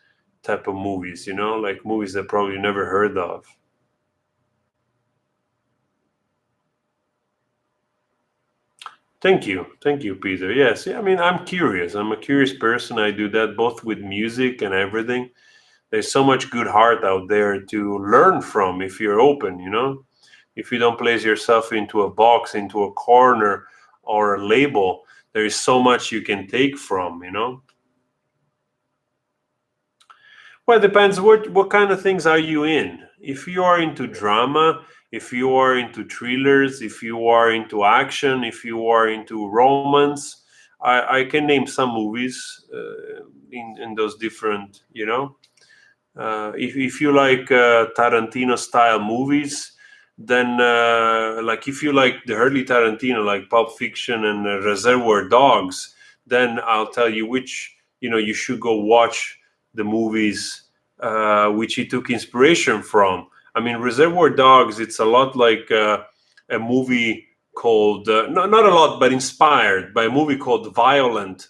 type of movies. You know, like movies that probably you never heard of. Thank you, Peter. Yes, yeah, I mean, I'm curious. I'm a curious person. I do that both with music and everything. There's so much good heart out there to learn from if you're open, you know? If you don't place yourself into a box, into a corner or a label, there is so much you can take from, you know? Well, it depends what kind of things are you in. If you are into drama, if you are into thrillers, if you are into action, if you are into romance, I can name some movies in those different, if you like Tarantino style movies, then like if you like the early Tarantino, like Pulp Fiction and Reservoir Dogs, then I'll tell you which, you should go watch the movies which he took inspiration from. I mean, Reservoir Dogs, it's a lot like a movie called not a lot, but inspired by a movie called Violent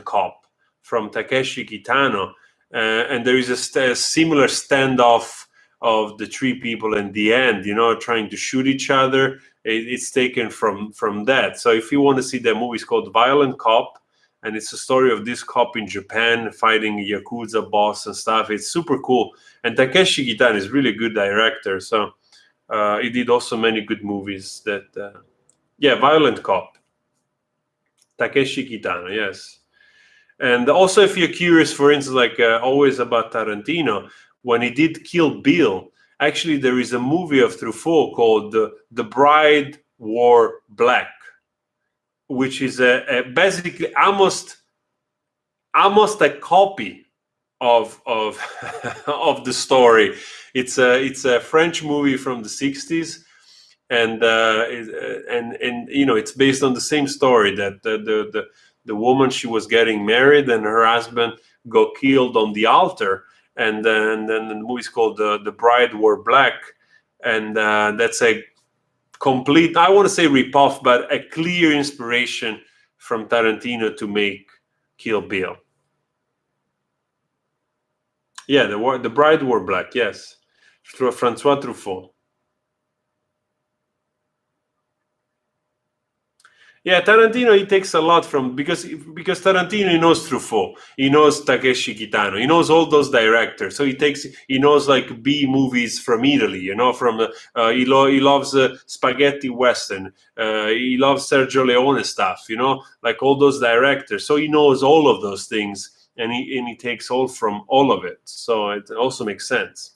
Cop from Takeshi Kitano, and there is a similar standoff of the three people in the end, trying to shoot each other. It's taken from that. So if you want to see that movie, it's called Violent Cop, and it's a story of this cop in Japan fighting a Yakuza boss and stuff. It's super cool. And Takeshi Kitano is really a good director. So he did also many good movies that, Violent Cop. Takeshi Kitano, yes. And also, if you're curious, for instance, like always about Tarantino, when he did Kill Bill, actually there is a movie of Truffaut called The Bride Wore Black, which is basically almost a copy of of the story. It's a French movie from the 60s, and it's based on the same story that the woman, she was getting married and her husband got killed on the altar, and then the movie's called The Bride Wore Black, and that's a complete, I want to say ripoff, but a clear inspiration from Tarantino to make Kill Bill. Yeah, the Bride Wore Black, yes, through Francois Truffaut. Yeah, Tarantino, he takes a lot from, because Tarantino, he knows Truffaut, he knows Takeshi Kitano, he knows all those directors. So he knows like B movies from Italy, from he loves spaghetti western, he loves Sergio Leone stuff, like all those directors. So he knows all of those things, and he takes all from all of it. So it also makes sense.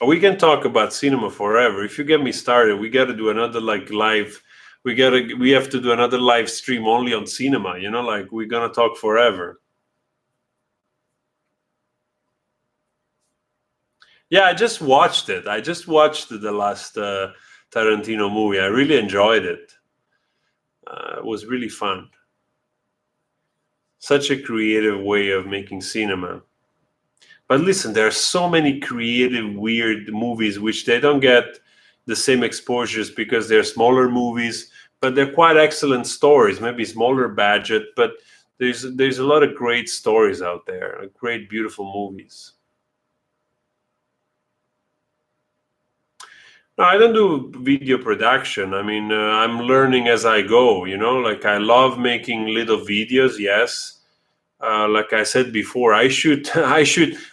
We can talk about cinema forever. If you get me started, we got to do another like live. We have to do another live stream only on cinema. Like we're gonna talk forever. Yeah, I just watched it. I just watched the last Tarantino movie. I really enjoyed it. It was really fun. Such a creative way of making cinema. But listen, there are so many creative, weird movies which they don't get the same exposures because they're smaller movies, but they're quite excellent stories. Maybe smaller budget, but there's a lot of great stories out there, great, beautiful movies. No, I don't do video production. I mean, I'm learning as I go. Like I love making little videos. Yes. Like I said before, I should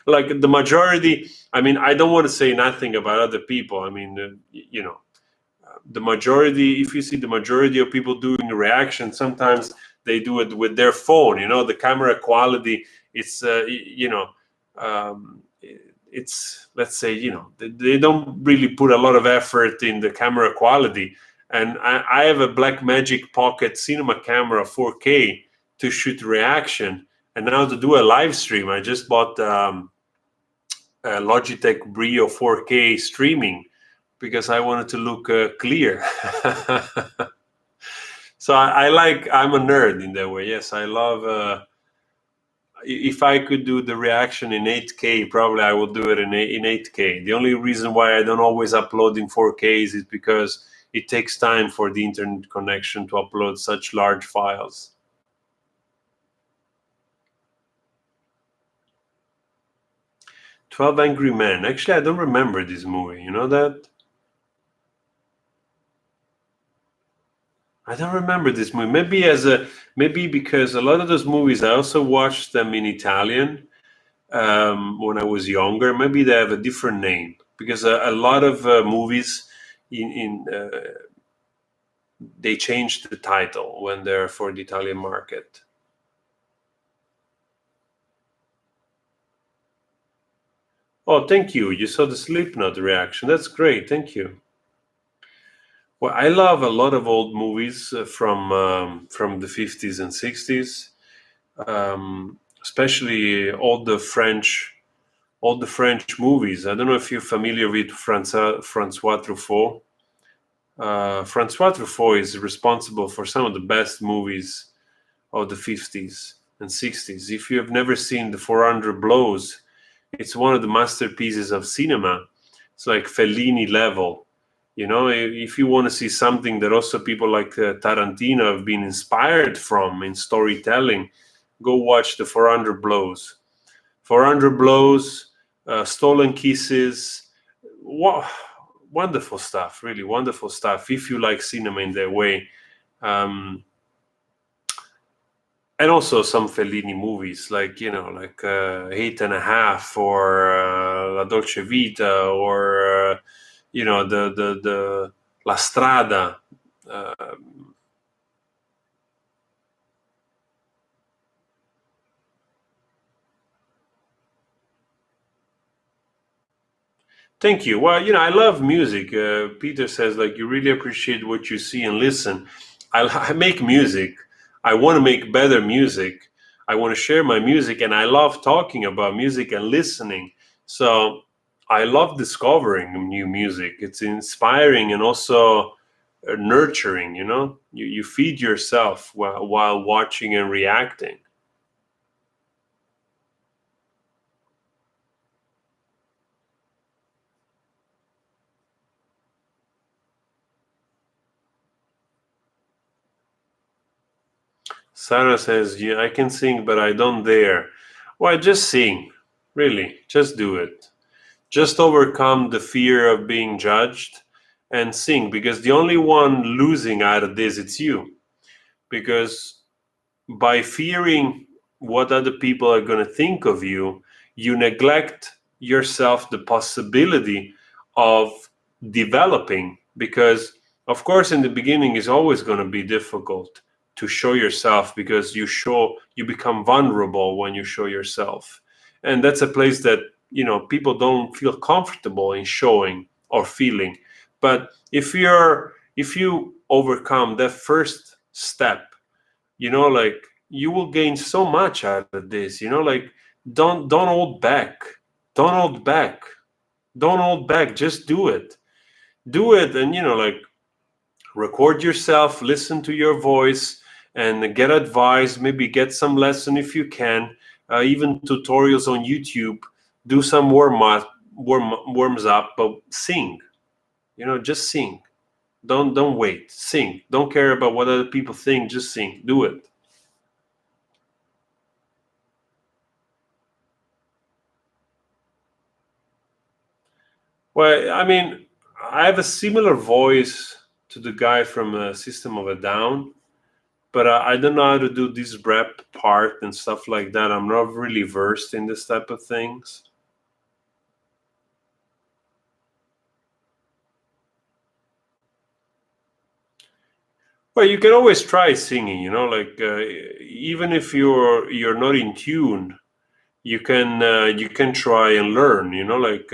like the majority. I mean, I don't want to say nothing about other people. I mean, the majority. If you see the majority of people doing reaction, sometimes they do it with their phone. The camera quality. It's it's, let's say, they don't really put a lot of effort in the camera quality. And I have a Blackmagic Pocket Cinema camera 4K to shoot reaction. And now to do a live stream, I just bought a Logitech Brio 4K streaming because I wanted to look clear. So I'm a nerd in that way. Yes, I love, if I could do the reaction in 8K, probably I would do it in 8K. The only reason why I don't always upload in 4K is because it takes time for the internet connection to upload such large files. 12 Angry Men. Actually, I don't remember this movie. You know that? I don't remember this movie. Maybe because a lot of those movies I also watched them in Italian when I was younger. Maybe they have a different name because a lot of movies they changed the title when they're for the Italian market. Oh, thank you. You saw the Slipknot reaction. That's great. Thank you. Well, I love a lot of old movies from the 50s and 60s, especially all the French movies. I don't know if you're familiar with Francois Truffaut. Francois Truffaut is responsible for some of the best movies of the 50s and 60s. If you have never seen The 400 Blows, it's one of the masterpieces of cinema. It's like Fellini level. You know, if you want to see something that also people like Tarantino have been inspired from in storytelling, go watch The 400 Blows. 400 Blows, Stolen Kisses. Wow, wonderful stuff, really wonderful stuff if you like cinema in that way. Um, and also some Fellini movies, like like 8.5 or La Dolce Vita, or the La Strada. Uh, Thank you. Well, I love music. Peter says, like, you really appreciate what you see and listen. I make music. I want to make better music. I want to share my music, and I love talking about music and listening. So I love discovering new music. It's inspiring and also nurturing. You feed yourself while watching and reacting. Sarah says, yeah, I can sing, but I don't dare. Well, just sing. Really, just do it. Just overcome the fear of being judged and sing, because the only one losing out of this, it's you. Because by fearing what other people are going to think of you, you neglect yourself the possibility of developing. Because, of course, in the beginning, it's always going to be difficult to show yourself, because you become vulnerable when you show yourself. And that's a place that, people don't feel comfortable in showing or feeling. But if you overcome that first step, like, you will gain so much out of this. Like, don't hold back. Don't hold back. Don't hold back. Just do it. Do it. And like, record yourself, listen to your voice, and get advice. Maybe get some lesson if you can. Even tutorials on YouTube. Do some warms up, but sing. Just sing. Don't wait. Sing. Don't care about what other people think. Just sing. Do it. Well, I mean, I have a similar voice to the guy from System of a Down, but I don't know how to do this rap part and stuff like that. I'm not really versed in this type of things. Well, you can always try singing, like, even if you're not in tune, you can try and learn, like,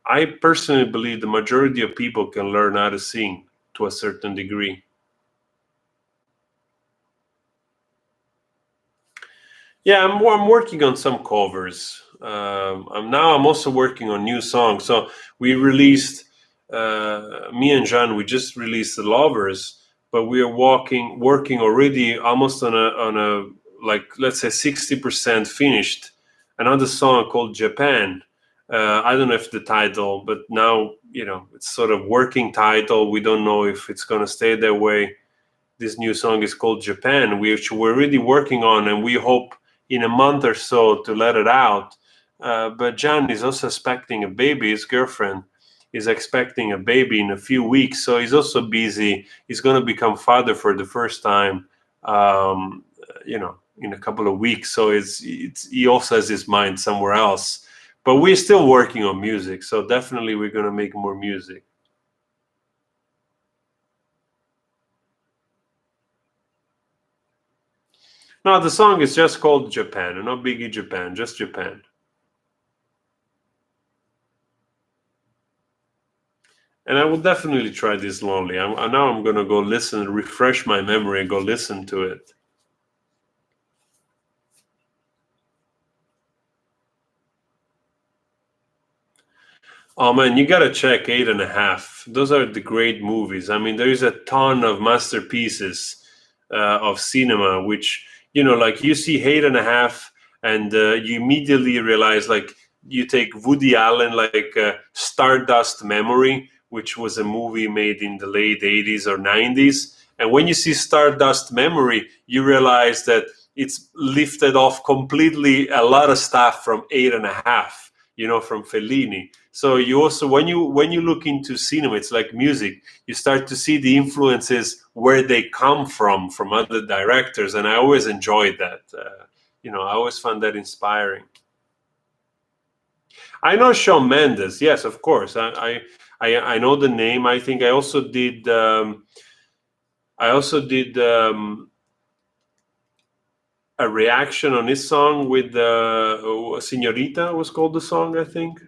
I personally believe the majority of people can learn how to sing to a certain degree. Yeah, I'm working on some covers. I'm also working on new songs. So we released, me and Jean, we just released the Lovers, but we are working already almost on a, like, let's say 60% finished. Another song called Japan. I don't know if the title, but now it's sort of working title. We don't know if it's gonna stay that way. This new song is called Japan, which we're really working on, and we hope in a month or so to let it out. But Jan is also expecting a baby. His girlfriend is expecting a baby in a few weeks, so he's also busy. He's going to become father for the first time, in a couple of weeks. So he also has his mind somewhere else. But we're still working on music, so definitely we're going to make more music. No, the song is just called Japan, and not Biggie Japan, just Japan. And I will definitely try this lonely. Now I'm gonna go listen, refresh my memory, and go listen to it. Oh man, you gotta check 8.5. Those are the great movies. I mean, there is a ton of masterpieces of cinema, which, like you see 8.5, and you immediately realize, like, you take Woody Allen, like Stardust Memory, which was a movie made in the late 80s or 90s. And when you see Stardust Memory, you realize that it's lifted off completely a lot of stuff from 8.5, from Fellini. So you also, when you look into cinema, it's like music. You start to see the influences where they come from other directors, and I always enjoyed that. I always found that inspiring. I know Shawn Mendes, yes, of course. I know the name. I think I also did. A reaction on his song with Senorita was called the song, I think.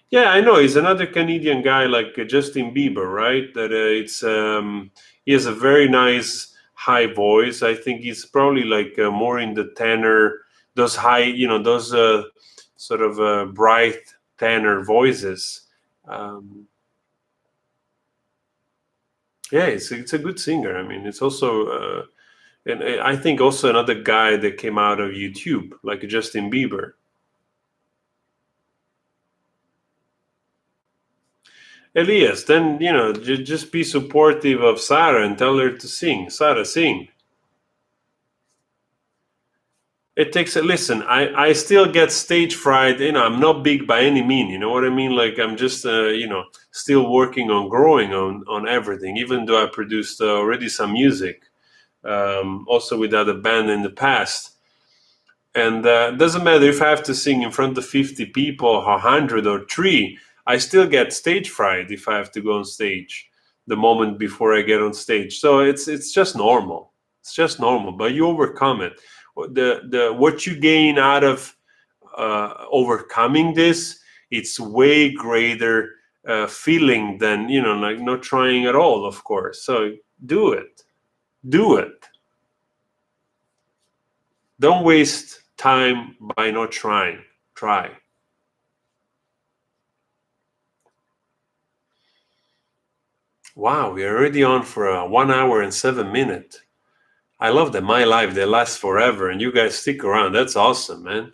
Yeah, I know. He's another Canadian guy like Justin Bieber, right? That he has a very nice high voice. I think he's probably like more in the tenor, those high, those sort of bright tenor voices. Um, yeah, it's a good singer. I mean, it's also, and I think also another guy that came out of YouTube, like Justin Bieber. Elias, then just be supportive of Sarah and tell her to sing. Sarah, sing. It takes a listen. I still get stage fright. I'm not big by any mean. You know what I mean? Like I'm just still working on growing on everything. Even though I produced already some music, also with other band in the past. And it doesn't matter if I have to sing in front of 50 people, or 100 or 3. I still get stage fright if I have to go on stage the moment before I get on stage. So it's just normal. It's just normal, but you overcome it. The what you gain out of overcoming this, it's way greater feeling than like not trying at all. Of course, so do it. Do it. Don't waste time by not trying. Try. Wow, we're already on for 1 hour and 7 minutes. I love that my life, they last forever, and you guys stick around. That's awesome, man.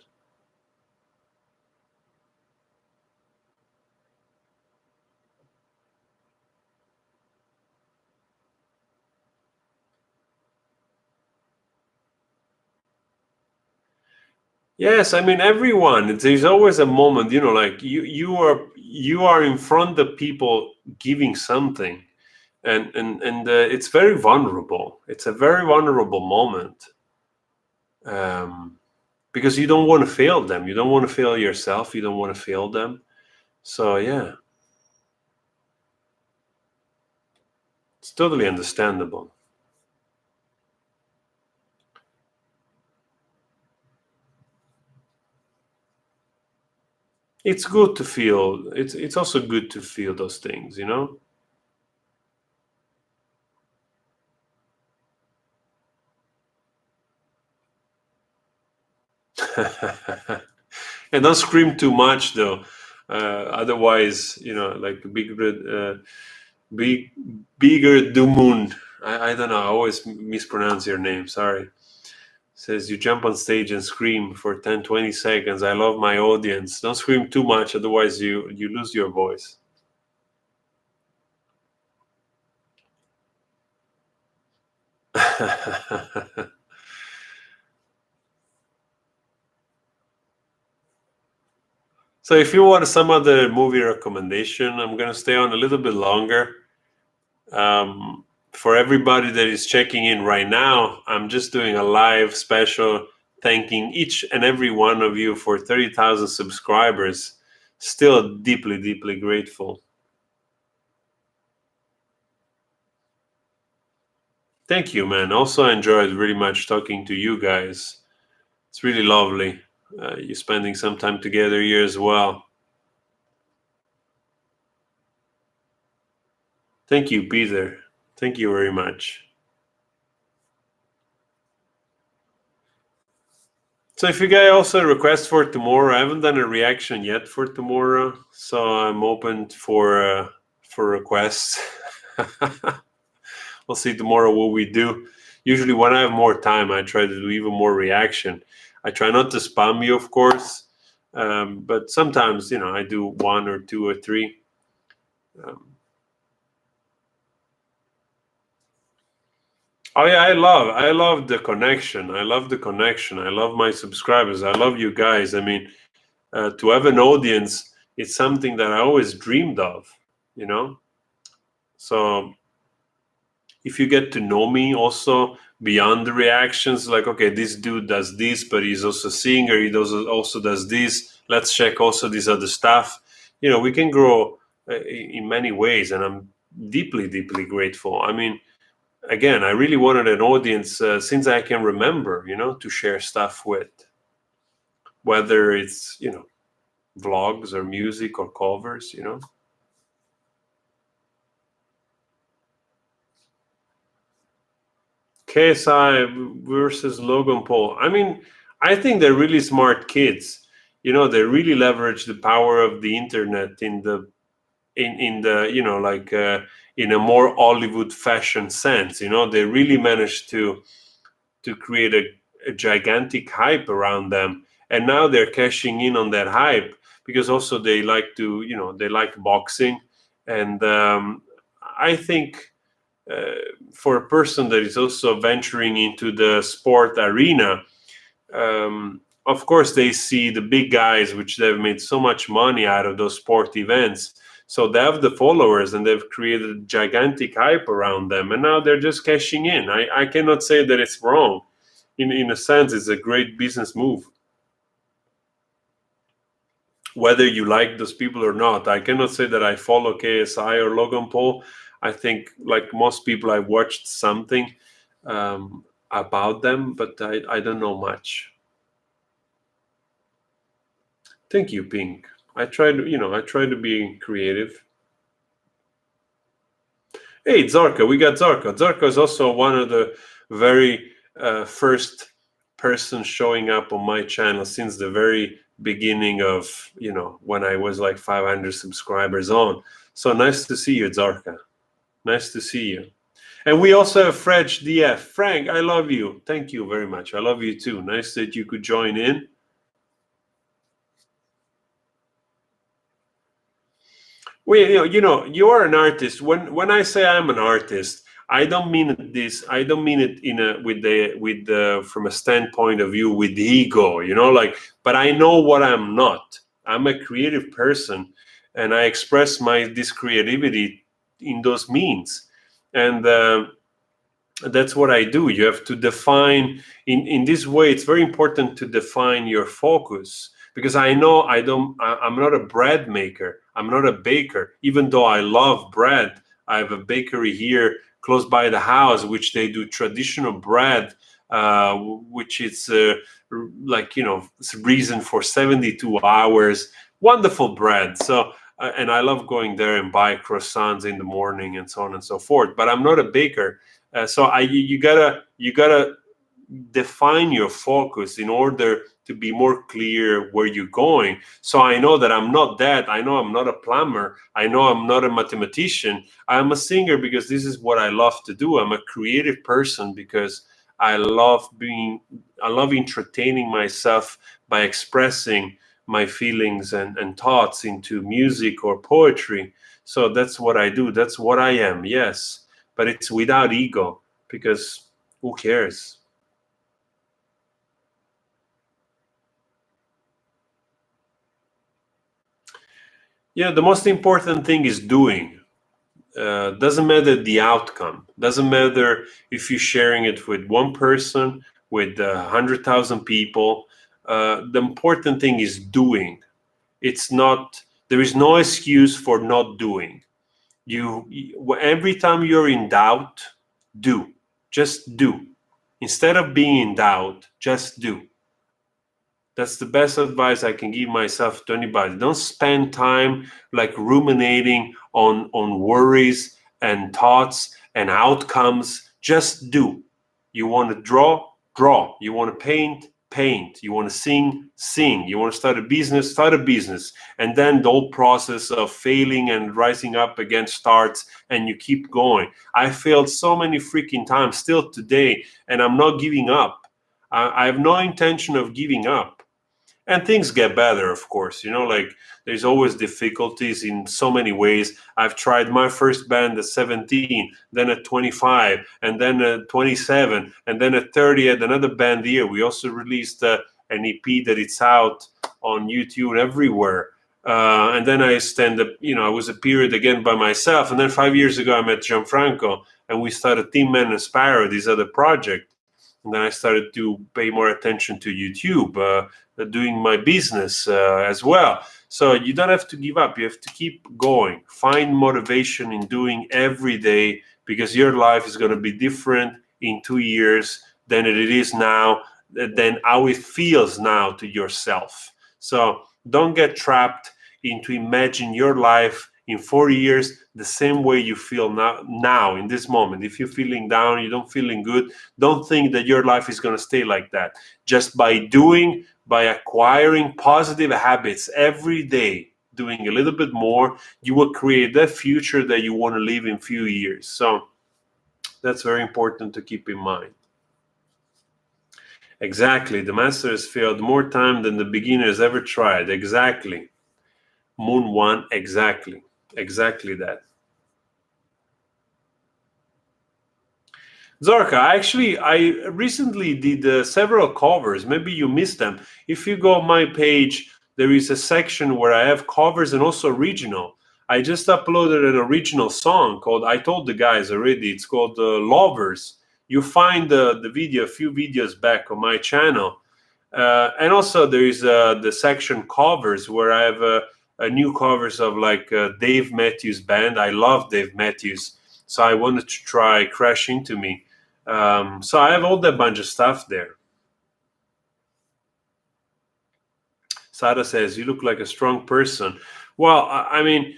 Yes, I mean everyone. There's always a moment, like you are in front of people giving something, and it's very vulnerable. It's a very vulnerable moment, because you don't want to fail them. You don't want to fail yourself. You don't want to fail them. So yeah, it's totally understandable. It's good to feel. It's also good to feel those things. And don't scream too much though. Otherwise, like big bigger Dumund. I don't know. I always mispronounce your name. Sorry. Says you jump on stage and scream for 10, 20 seconds. I love my audience. Don't scream too much, otherwise you lose your voice. So if you want some other movie recommendation, I'm gonna stay on a little bit longer. For everybody that is checking in right now, I'm just doing a live special thanking each and every one of you for 30,000 subscribers. Still deeply, deeply grateful. Thank you, man. Also, I enjoyed really much talking to you guys. It's really lovely. You spending some time together here as well. Thank you, Peter. Thank you very much. So if you guys also request for tomorrow, I haven't done a reaction yet for tomorrow, so I'm open for requests. We'll see tomorrow what we do. Usually when I have more time, I try to do even more reaction. I try not to spam you, of course, but sometimes, I do one or two or three. Oh yeah, I love the connection. I love the connection. I love my subscribers. I love you guys. I mean, to have an audience, it's something that I always dreamed of, you know. So if you get to know me also beyond the reactions, like, okay, this dude does this, but he's also a singer, he also does this, let's check also this other stuff. We can grow in many ways, and I'm deeply, deeply grateful. I mean, again, I really wanted an audience since I can remember, to share stuff with, whether it's, vlogs or music or covers. KSI versus Logan Paul. I mean, I think they're really smart kids. They really leverage the power of the internet in the like in a more Hollywood fashion sense. They really managed to create a gigantic hype around them, and now they're cashing in on that hype because also they like to they like boxing, and I think for a person that is also venturing into the sport arena, of course they see the big guys which they've made so much money out of those sport events, so they have the followers and they've created gigantic hype around them, and now they're just cashing in. I cannot say that it's wrong. In a sense, it's a great business move, whether you like those people or not. I cannot say that I follow KSI or Logan Paul. I think, like most people, I watched something about them, but I don't know much. Thank you, Pink. I try to be creative. Hey, Zorka, we got Zorka. Zorka is also one of the very first person showing up on my channel since the very beginning of, when I was like 500 subscribers on. So nice to see you, Zorka. Nice to see you. And we also have French DF. Frank, I love you. Thank you very much. I love you too. Nice that you could join in. Well, you are an artist. When I say I'm an artist, I don't mean this. I don't mean it with the from a standpoint of view with the ego. But I know what I'm not. I'm a creative person, and I express this creativity in those means, and that's what I do. You have to define in this way. It's very important to define your focus, because I know I'm not a bread maker. I'm not a baker, even though I love bread. I have a bakery here close by the house, which they do traditional bread, which is it's reason for 72 hours. Wonderful bread. So, and I love going there and buy croissants in the morning and so on and so forth. But I'm not a baker. So you gotta define your focus in order to be more clear where you're going. So I know that I'm not that. I know I'm not a plumber. I know I'm not a mathematician. I'm a singer because this is what I love to do. I'm a creative person because I love entertaining myself by expressing my feelings and thoughts into music or poetry. So that's what I do. That's what I am. Yes. But it's without ego, because who cares? Yeah, the most important thing is doing. Doesn't matter the outcome. Doesn't matter if you're sharing it with one person, with 100,000 people. The important thing is doing. It's not. There is no excuse for not doing. Every time you're in doubt, do. Just do. Instead of being in doubt, just do. That's the best advice I can give myself to anybody. Don't spend time like ruminating on worries and thoughts and outcomes. Just do. You want to draw? Draw. You want to paint? Paint. You want to sing? Sing. You want to start a business? Start a business. And then the whole process of failing and rising up again starts, and you keep going. I failed so many freaking times still today, and I'm not giving up. I have no intention of giving up. And things get better, of course, like there's always difficulties in so many ways. I've tried my first band at 17, then at 25, and then at 27, and then at 30 at another band here. We also released an EP that it's out on YouTube everywhere. And then I stand up, I was a period again by myself. And then 5 years ago, I met Gianfranco, and we started Team Man and Sparrow, this other project. And then I started to pay more attention to YouTube, doing my business as well. So you don't have to give up. You have to keep going. Find motivation in doing every day, because your life is going to be different in 2 years than it is now, than how it feels now to yourself. So don't get trapped into imagine your life in 4 years the same way you feel now in this moment. If you're feeling down, you don't feeling good, don't think that your life is going to stay like that. Just by acquiring positive habits every day, doing a little bit more, you will create that future that you want to live in few years. So that's very important to keep in mind. Exactly. The master has failed more time than the beginner has ever tried. Exactly. Moon One, exactly that. Zorka, actually, I recently did several covers. Maybe you missed them. If you go on my page, there is a section where I have covers and also original. I just uploaded an original song called, I told the guys already, it's called Lovers. You find the video, a few videos back on my channel. And also there is the section covers where I have a new covers of like Dave Matthews Band. I love Dave Matthews, so I wanted to try Crash Into Me. So I have all that bunch of stuff there. Sada says, you look like a strong person. Well, I mean,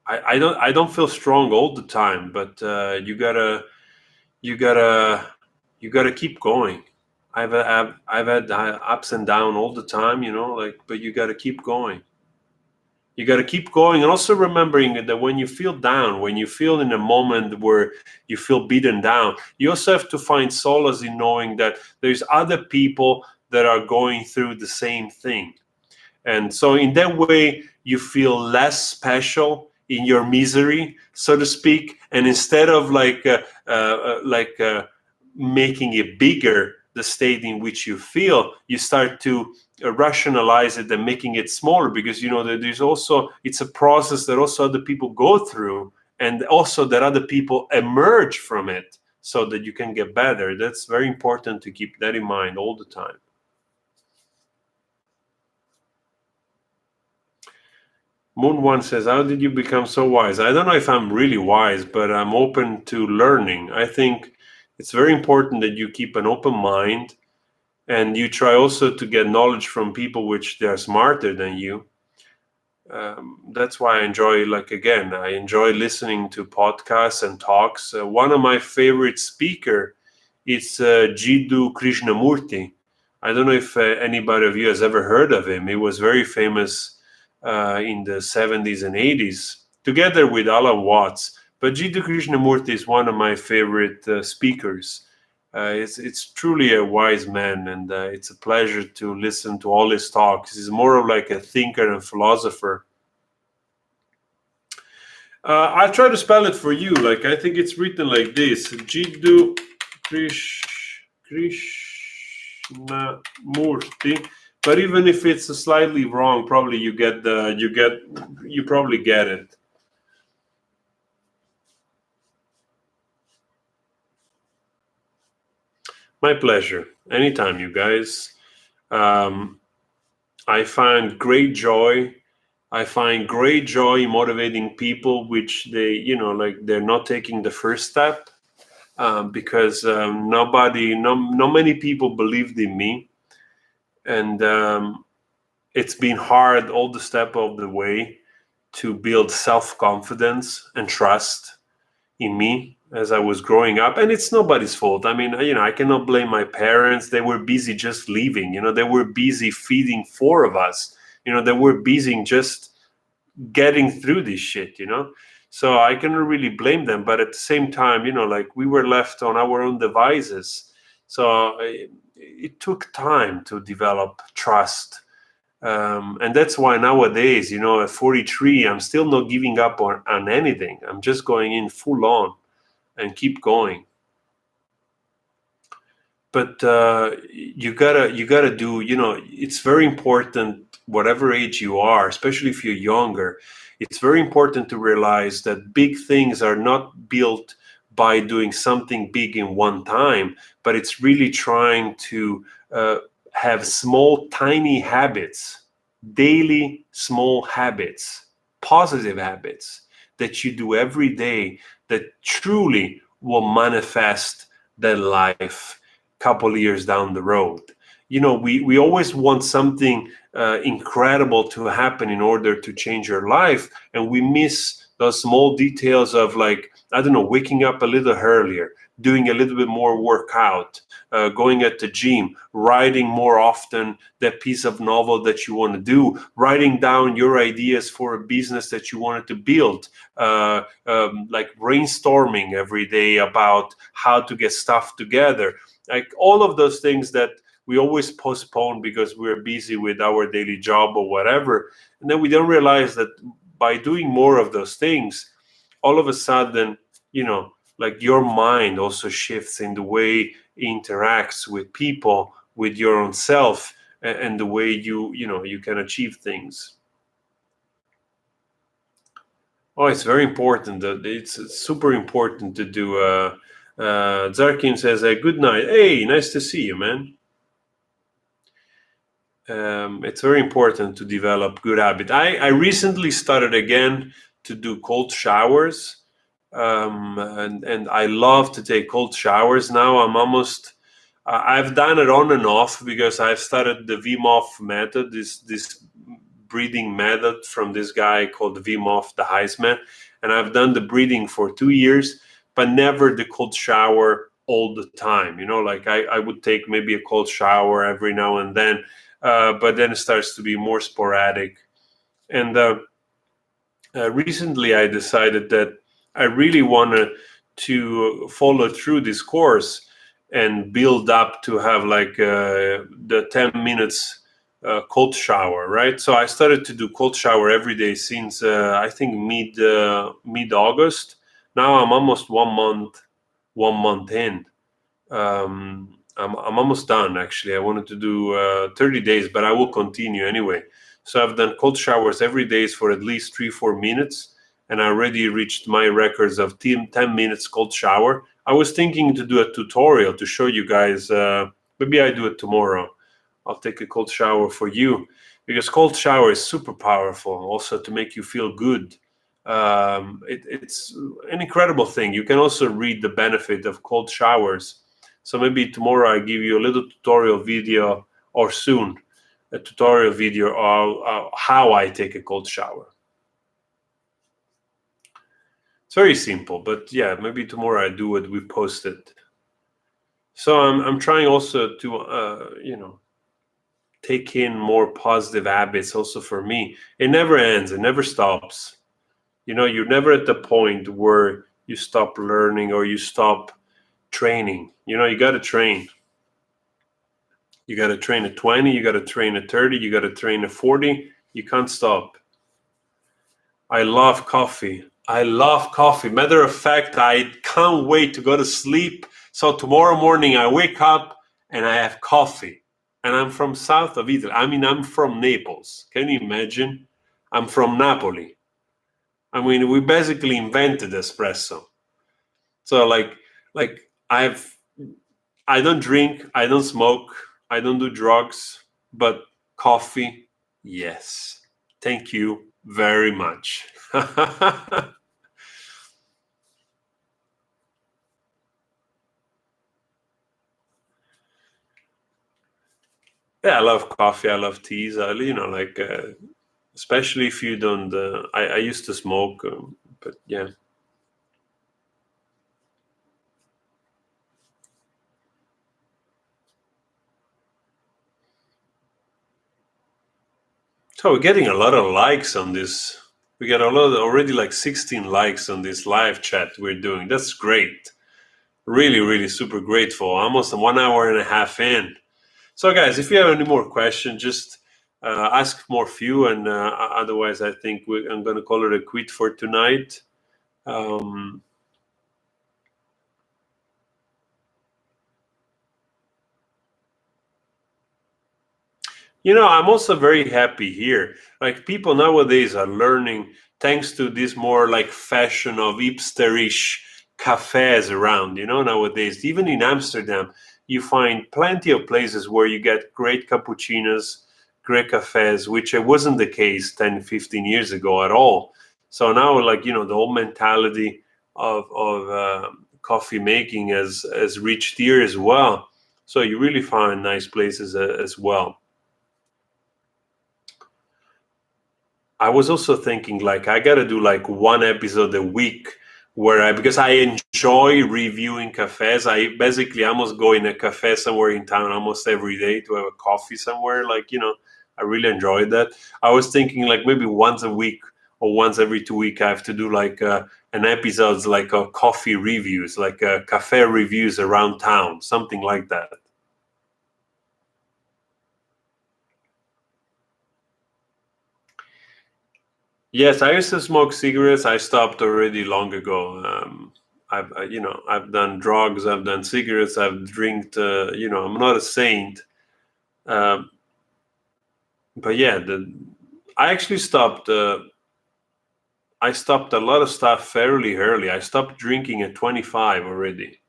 I don't feel strong all the time, but you gotta keep going. I've had ups and downs all the time, but you gotta keep going. You got to keep going, and also remembering that when you feel down, when you feel in a moment where you feel beaten down, you also have to find solace in knowing that there's other people that are going through the same thing. And so in that way, you feel less special in your misery, so to speak. And instead of making it bigger, the state in which you feel, you start to rationalize it and making it smaller, because that there's also, it's a process that also other people go through, and also that other people emerge from it so that you can get better. That's very important to keep that in mind all the time. Moon One says, how did you become so wise? I don't know if I'm really wise, but I'm open to learning. I think it's very important that you keep an open mind, and you try also to get knowledge from people which they're smarter than you. That's why I enjoy, I enjoy listening to podcasts and talks. One of my favorite speaker is Jiddu Krishnamurti. I don't know if anybody of you has ever heard of him. He was very famous in the 70s and 80s, together with Alan Watts. But Jiddu Krishnamurti is one of my favorite speakers. It's truly a wise man, and it's a pleasure to listen to all his talks. He's more of like a thinker and philosopher. I'll try to spell it for you. I think it's written like this: Jiddu Krishnamurti. But even if it's slightly wrong, probably you probably get it. My pleasure. Anytime, you guys. I find great joy. I find great joy in motivating people which they're not taking the first step, because not many people believed in me, and it's been hard all the step of the way. to build self-confidence and trust in me as I was growing up. And it's nobody's fault. I mean, I cannot blame my parents. They were busy just living. They were busy feeding four of us. They were busy just getting through this shit. So I cannot really blame them. But at the same time, like we were left on our own devices. So it took time to develop trust. And that's why nowadays, at 43, I'm still not giving up on anything. I'm just going in full on and keep going. But you gotta do, it's very important, whatever age you are, especially if you're younger, it's very important to realize that big things are not built by doing something big in one time, but it's really trying to have small, tiny habits, daily small habits, positive habits that you do every day that truly will manifest their life couple years down the road. We always want something incredible to happen in order to change your life, and we miss those small details of, like, I don't know, waking up a little earlier, doing a little bit more workout, going at the gym, writing more often that piece of novel that you want to do, writing down your ideas for a business that you wanted to build, like brainstorming every day about how to get stuff together. Like all of those things that we always postpone because we're busy with our daily job or whatever. And then we don't realize that by doing more of those things, all of a sudden, like your mind also shifts in the way it interacts with people, with your own self, and the way you can achieve things. Oh, it's very important. It's super important to do. Zarkin says, good night. Hey, nice to see you, man. It's very important to develop good habit. I recently started again to do cold showers. And I love to take cold showers now. I've done it on and off because I've started the Wim Hof method, this breathing method from this guy called Wim Hof, the Heisman. And I've done the breathing for 2 years, but never the cold shower all the time. Like I would take maybe a cold shower every now and then, but then it starts to be more sporadic. And recently I decided that I really wanted to follow through this course and build up to have like the 10 minutes cold shower, right? So I started to do cold shower every day since I think mid August. Now I'm almost 1 month in. I'm almost done, actually. I wanted to do 30 days, but I will continue anyway. So I've done cold showers every day for at least 3-4 minutes, and I already reached my records of 10 minutes cold shower. I was thinking to do a tutorial to show you guys. Maybe I do it tomorrow. I'll take a cold shower for you, because cold shower is super powerful also to make you feel good. It's an incredible thing. You can also read the benefit of cold showers. So maybe tomorrow I give you a little tutorial video, or soon a tutorial video of how I take a cold shower. It's very simple, but yeah, maybe tomorrow I do it. We post it. So I'm trying also to take in more positive habits also for me. It never ends. It never stops. You're never at the point where you stop learning or you stop training. You got to train. You got to train at 20, you got to train at 30, you got to train at 40. You can't stop. I love coffee. I love coffee. Matter of fact, I can't wait to go to sleep. So tomorrow morning I wake up and I have coffee. And I'm from south of Italy. I mean, I'm from Naples. Can you imagine? I'm from Napoli. I mean, we basically invented espresso. So like I don't drink, I don't smoke, I don't do drugs, but coffee, yes. Thank you very much. Yeah, I love coffee. I love teas. especially if you don't. I used to smoke, but yeah. So we're getting a lot of likes on this. We got a lot already, like 16 likes on this live chat we're doing. That's great. Really, really super grateful. Almost 1 hour and a half in. So, guys, if you have any more questions, just ask more few, and otherwise, I think I'm going to call it a quit for tonight. Um, I'm also very happy here. Like people nowadays are learning thanks to this more like fashion of hipsterish cafes around. Nowadays, even in Amsterdam, you find plenty of places where you get great cappuccinos, great cafes, which it wasn't the case 10, 15 years ago at all. So now, like, the whole mentality of coffee making has reached here as well. So you really find nice places as well. I was also thinking like I gotta do like one episode a week where because I enjoy reviewing cafes. I basically almost go in a cafe somewhere in town almost every day to have a coffee somewhere. Like, I really enjoyed that. I was thinking like maybe once a week or once every 2 weeks I have to do like an episodes like coffee reviews, like cafe reviews around town, something like that. Yes, I used to smoke cigarettes. I stopped already long ago. I've done drugs. I've done cigarettes. I've drinked. I'm not a saint. Um, but yeah, I actually stopped. I stopped a lot of stuff fairly early. I stopped drinking at 25 already.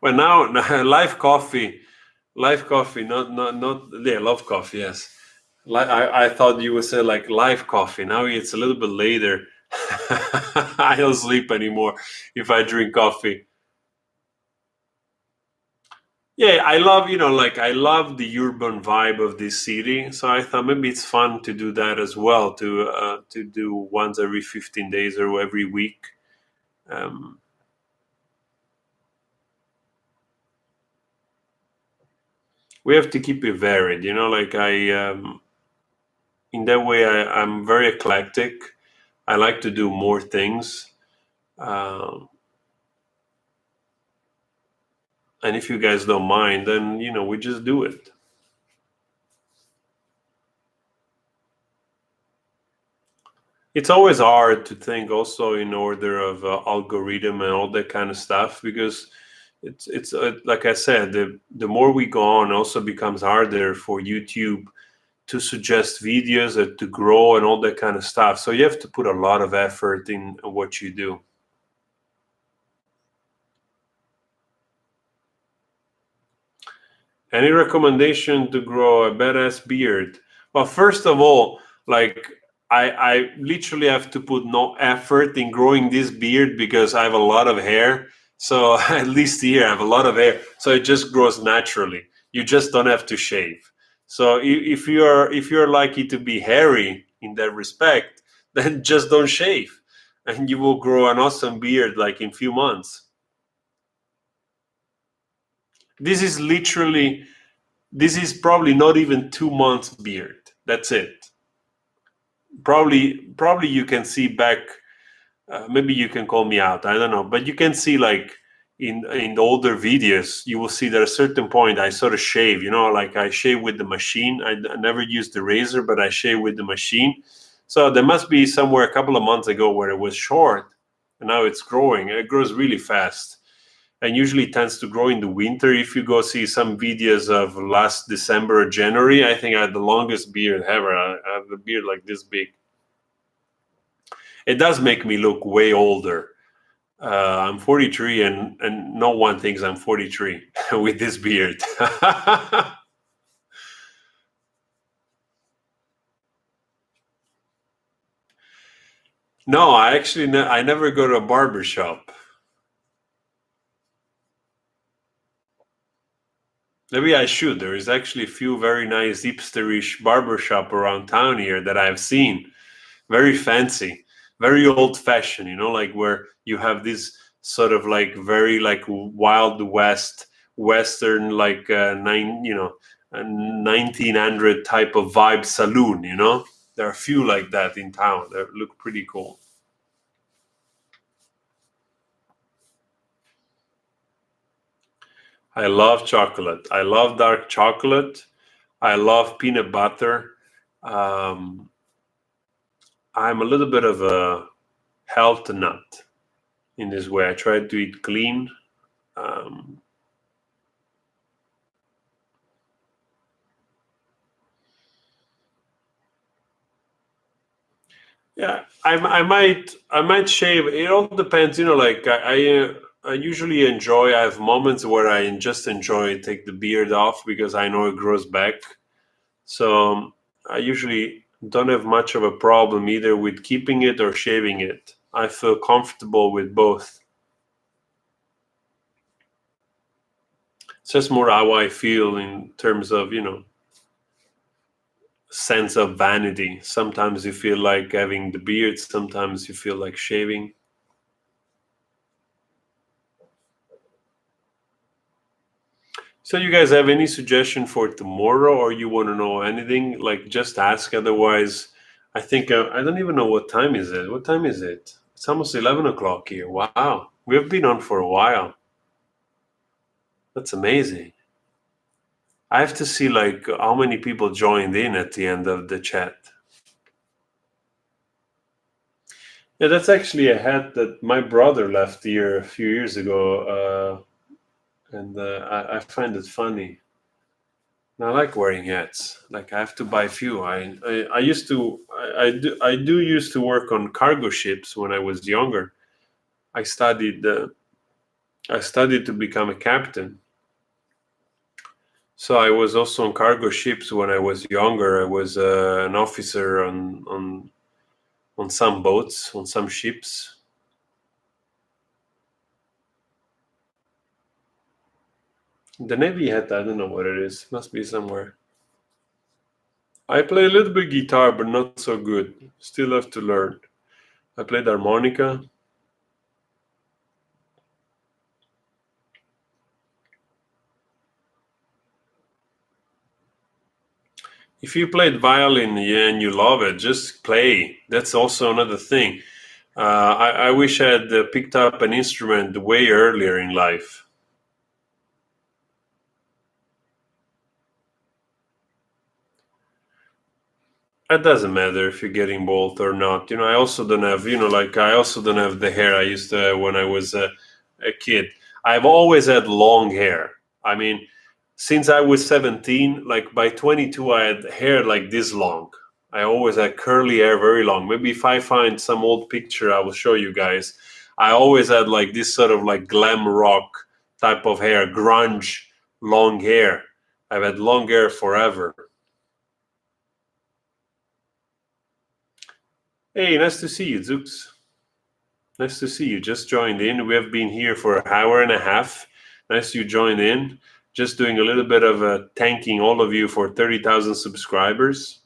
Well, now live coffee, not. Yeah, love coffee. Yes. I thought you would say like live coffee. Now it's a little bit later. I don't sleep anymore if I drink coffee. Yeah, I love, like I love the urban vibe of this city. So I thought maybe it's fun to do that as well, to do once every 15 days or every week. Um, we have to keep it varied, like in that way, I'm very eclectic. I like to do more things. Um, and if you guys don't mind, then, we just do it. It's always hard to think also in order of algorithm and all that kind of stuff because it's like I said, the more we go on, also becomes harder for YouTube to suggest videos to grow and all that kind of stuff. So you have to put a lot of effort in what you do. Any recommendation to grow a badass beard? Well, first of all, like I literally have to put no effort in growing this beard because I have a lot of hair. So at least here I have a lot of hair. So it just grows naturally. You just don't have to shave. So if you're lucky to be hairy in that respect, then just don't shave, and you will grow an awesome beard like in few months. This is literally this is probably not even 2 months beard. That's it. Probably you can see back. Maybe you can call me out. I don't know, but you can see like in the older videos, you will see that at a certain point I sort of shave. Like I shave with the machine. I never used the razor, but I shave with the machine. So there must be somewhere a couple of months ago where it was short, and now it's growing. It grows really fast and usually tends to grow in the winter. If you go see some videos of last December or January, I think I had the longest beard ever. I have a beard like this big. It does make me look way older. I'm 43, and no one thinks I'm 43 with this beard. No, I actually I never go to a barber shop. Maybe I should. There is actually a few very nice hipsterish barbershop around town here that I've seen. Very fancy, very old fashioned, like where you have this sort of like very like Wild West, Western, like 1900 type of vibe saloon. There are a few like that in town that look pretty cool. I love chocolate. I love dark chocolate. I love peanut butter. Um, I'm a little bit of a health nut in this way. I try to eat clean. Um, yeah, I might shave. It all depends. Like I usually enjoy. I have moments where I just enjoy take the beard off because I know it grows back. So I usually don't have much of a problem either with keeping it or shaving it. I feel comfortable with both. It's just more how I feel in terms of, sense of vanity. Sometimes you feel like having the beard, sometimes you feel like shaving. So you guys have any suggestion for tomorrow, or you want to know anything? Like just ask. Otherwise, I think I don't even know what time is it. What time is it? It's almost 11 o'clock here. Wow, we have been on for a while. That's amazing. I have to see like how many people joined in at the end of the chat. Yeah, that's actually a hat that my brother left here a few years ago, and I find it funny. And I like wearing hats. Like I have to buy a few. I used to I do used to work on cargo ships when I was younger. I studied I studied to become a captain. So I was also on cargo ships when I was younger. I was an officer on some boats, on some ships. The Navy hat, I don't know what it is. Must be somewhere. I play a little bit guitar, but not so good. Still have to learn. I played harmonica. If you played violin, yeah, and you love it, just play. That's also another thing. I wish I had picked up an instrument way earlier in life. It doesn't matter if you're getting bald or not. I also don't have, like I also don't have the hair I used to have when I was a kid. I've always had long hair. I mean, since I was 17, like by 22, I had hair like this long. I always had curly hair, very long. Maybe if I find some old picture, I will show you guys. I always had like this sort of like glam rock type of hair, grunge, long hair. I've had long hair forever. Hey, nice to see you, Zooks. Nice to see you. Just joined in. We have been here for an hour and a half. Nice you joined in. Just doing a little bit of thanking all of you for 30,000 subscribers.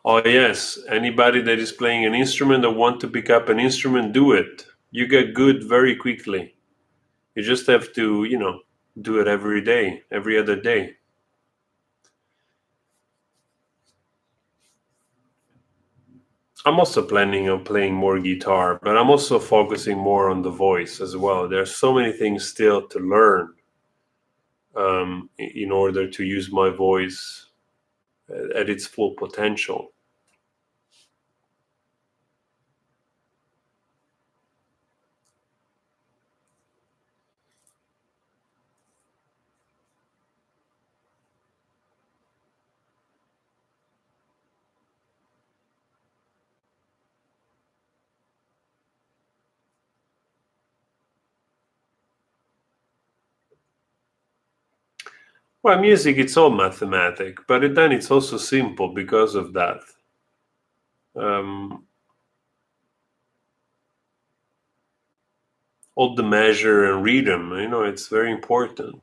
Oh yes, anybody that is playing an instrument or want to pick up an instrument, do it. You get good very quickly. You just have to, do it every day, every other day. I'm also planning on playing more guitar, but I'm also focusing more on the voice as well. There's so many things still to learn in order to use my voice at its full potential. Well, music, it's all mathematic, but then it's also simple because of that. hold the measure and read them. It's very important.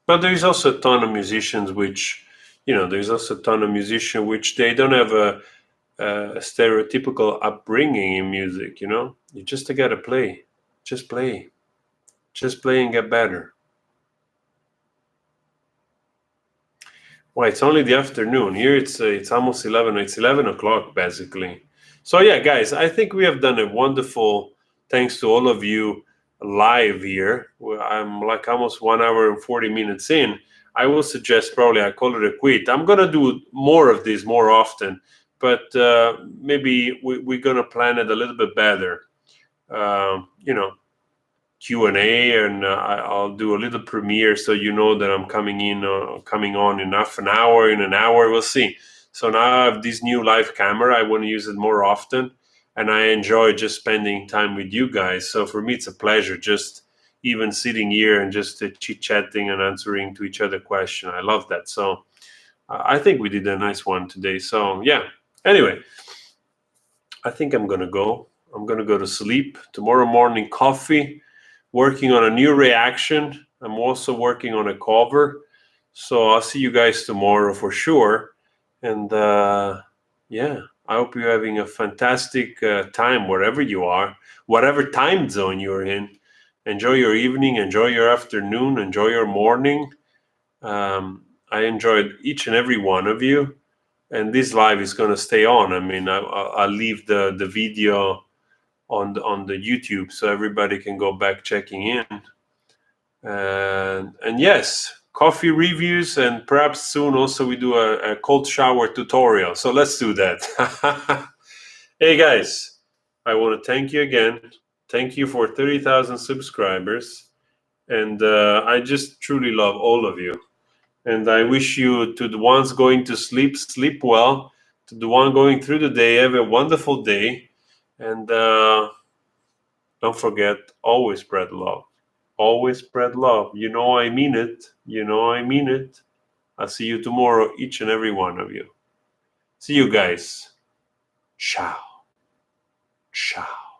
But there's also a ton of musicians which, there's also a ton of musicians which they don't have a stereotypical upbringing in music. You just gotta play, just play and get better. Well, it's only the afternoon here. It's almost 11. It's 11 o'clock basically. So yeah, guys, I think we have done a wonderful, thanks to all of you live here. I'm like almost 1 hour and 40 minutes in. I will suggest probably I call it a quit. I'm gonna do more of this more often, but maybe we're gonna plan it a little bit better. Q&A, and I'll do a little premiere so you know that I'm coming on in half an hour, in an hour, we'll see. So now I have this new live camera. I want to use it more often, and I enjoy just spending time with you guys. So for me, it's a pleasure just even sitting here and just chit-chatting and answering to each other questions. I love that. So I think we did a nice one today. So yeah, anyway, I think I'm going to go. I'm going to go to sleep. Tomorrow morning, coffee. Working on a new reaction. I'm also working on a cover. So I'll see you guys tomorrow for sure. And yeah, I hope you're having a fantastic time wherever you are, whatever time zone you're in. Enjoy your evening, enjoy your afternoon, enjoy your morning. I enjoyed each and every one of you. And this live is going to stay on. I mean, I'll leave the video on the YouTube so everybody can go back checking in. And yes, coffee reviews, and perhaps soon also we do a cold shower tutorial. So let's do that. Hey guys, I want to thank you again. Thank you for 30,000 subscribers. And I just truly love all of you. And I wish you, to the ones going to sleep, sleep well. To the one going through the day, have a wonderful day. And don't forget, always spread love. Always spread love. You know I mean it. You know I mean it. I'll see you tomorrow, each and every one of you. See you guys. Ciao. Ciao.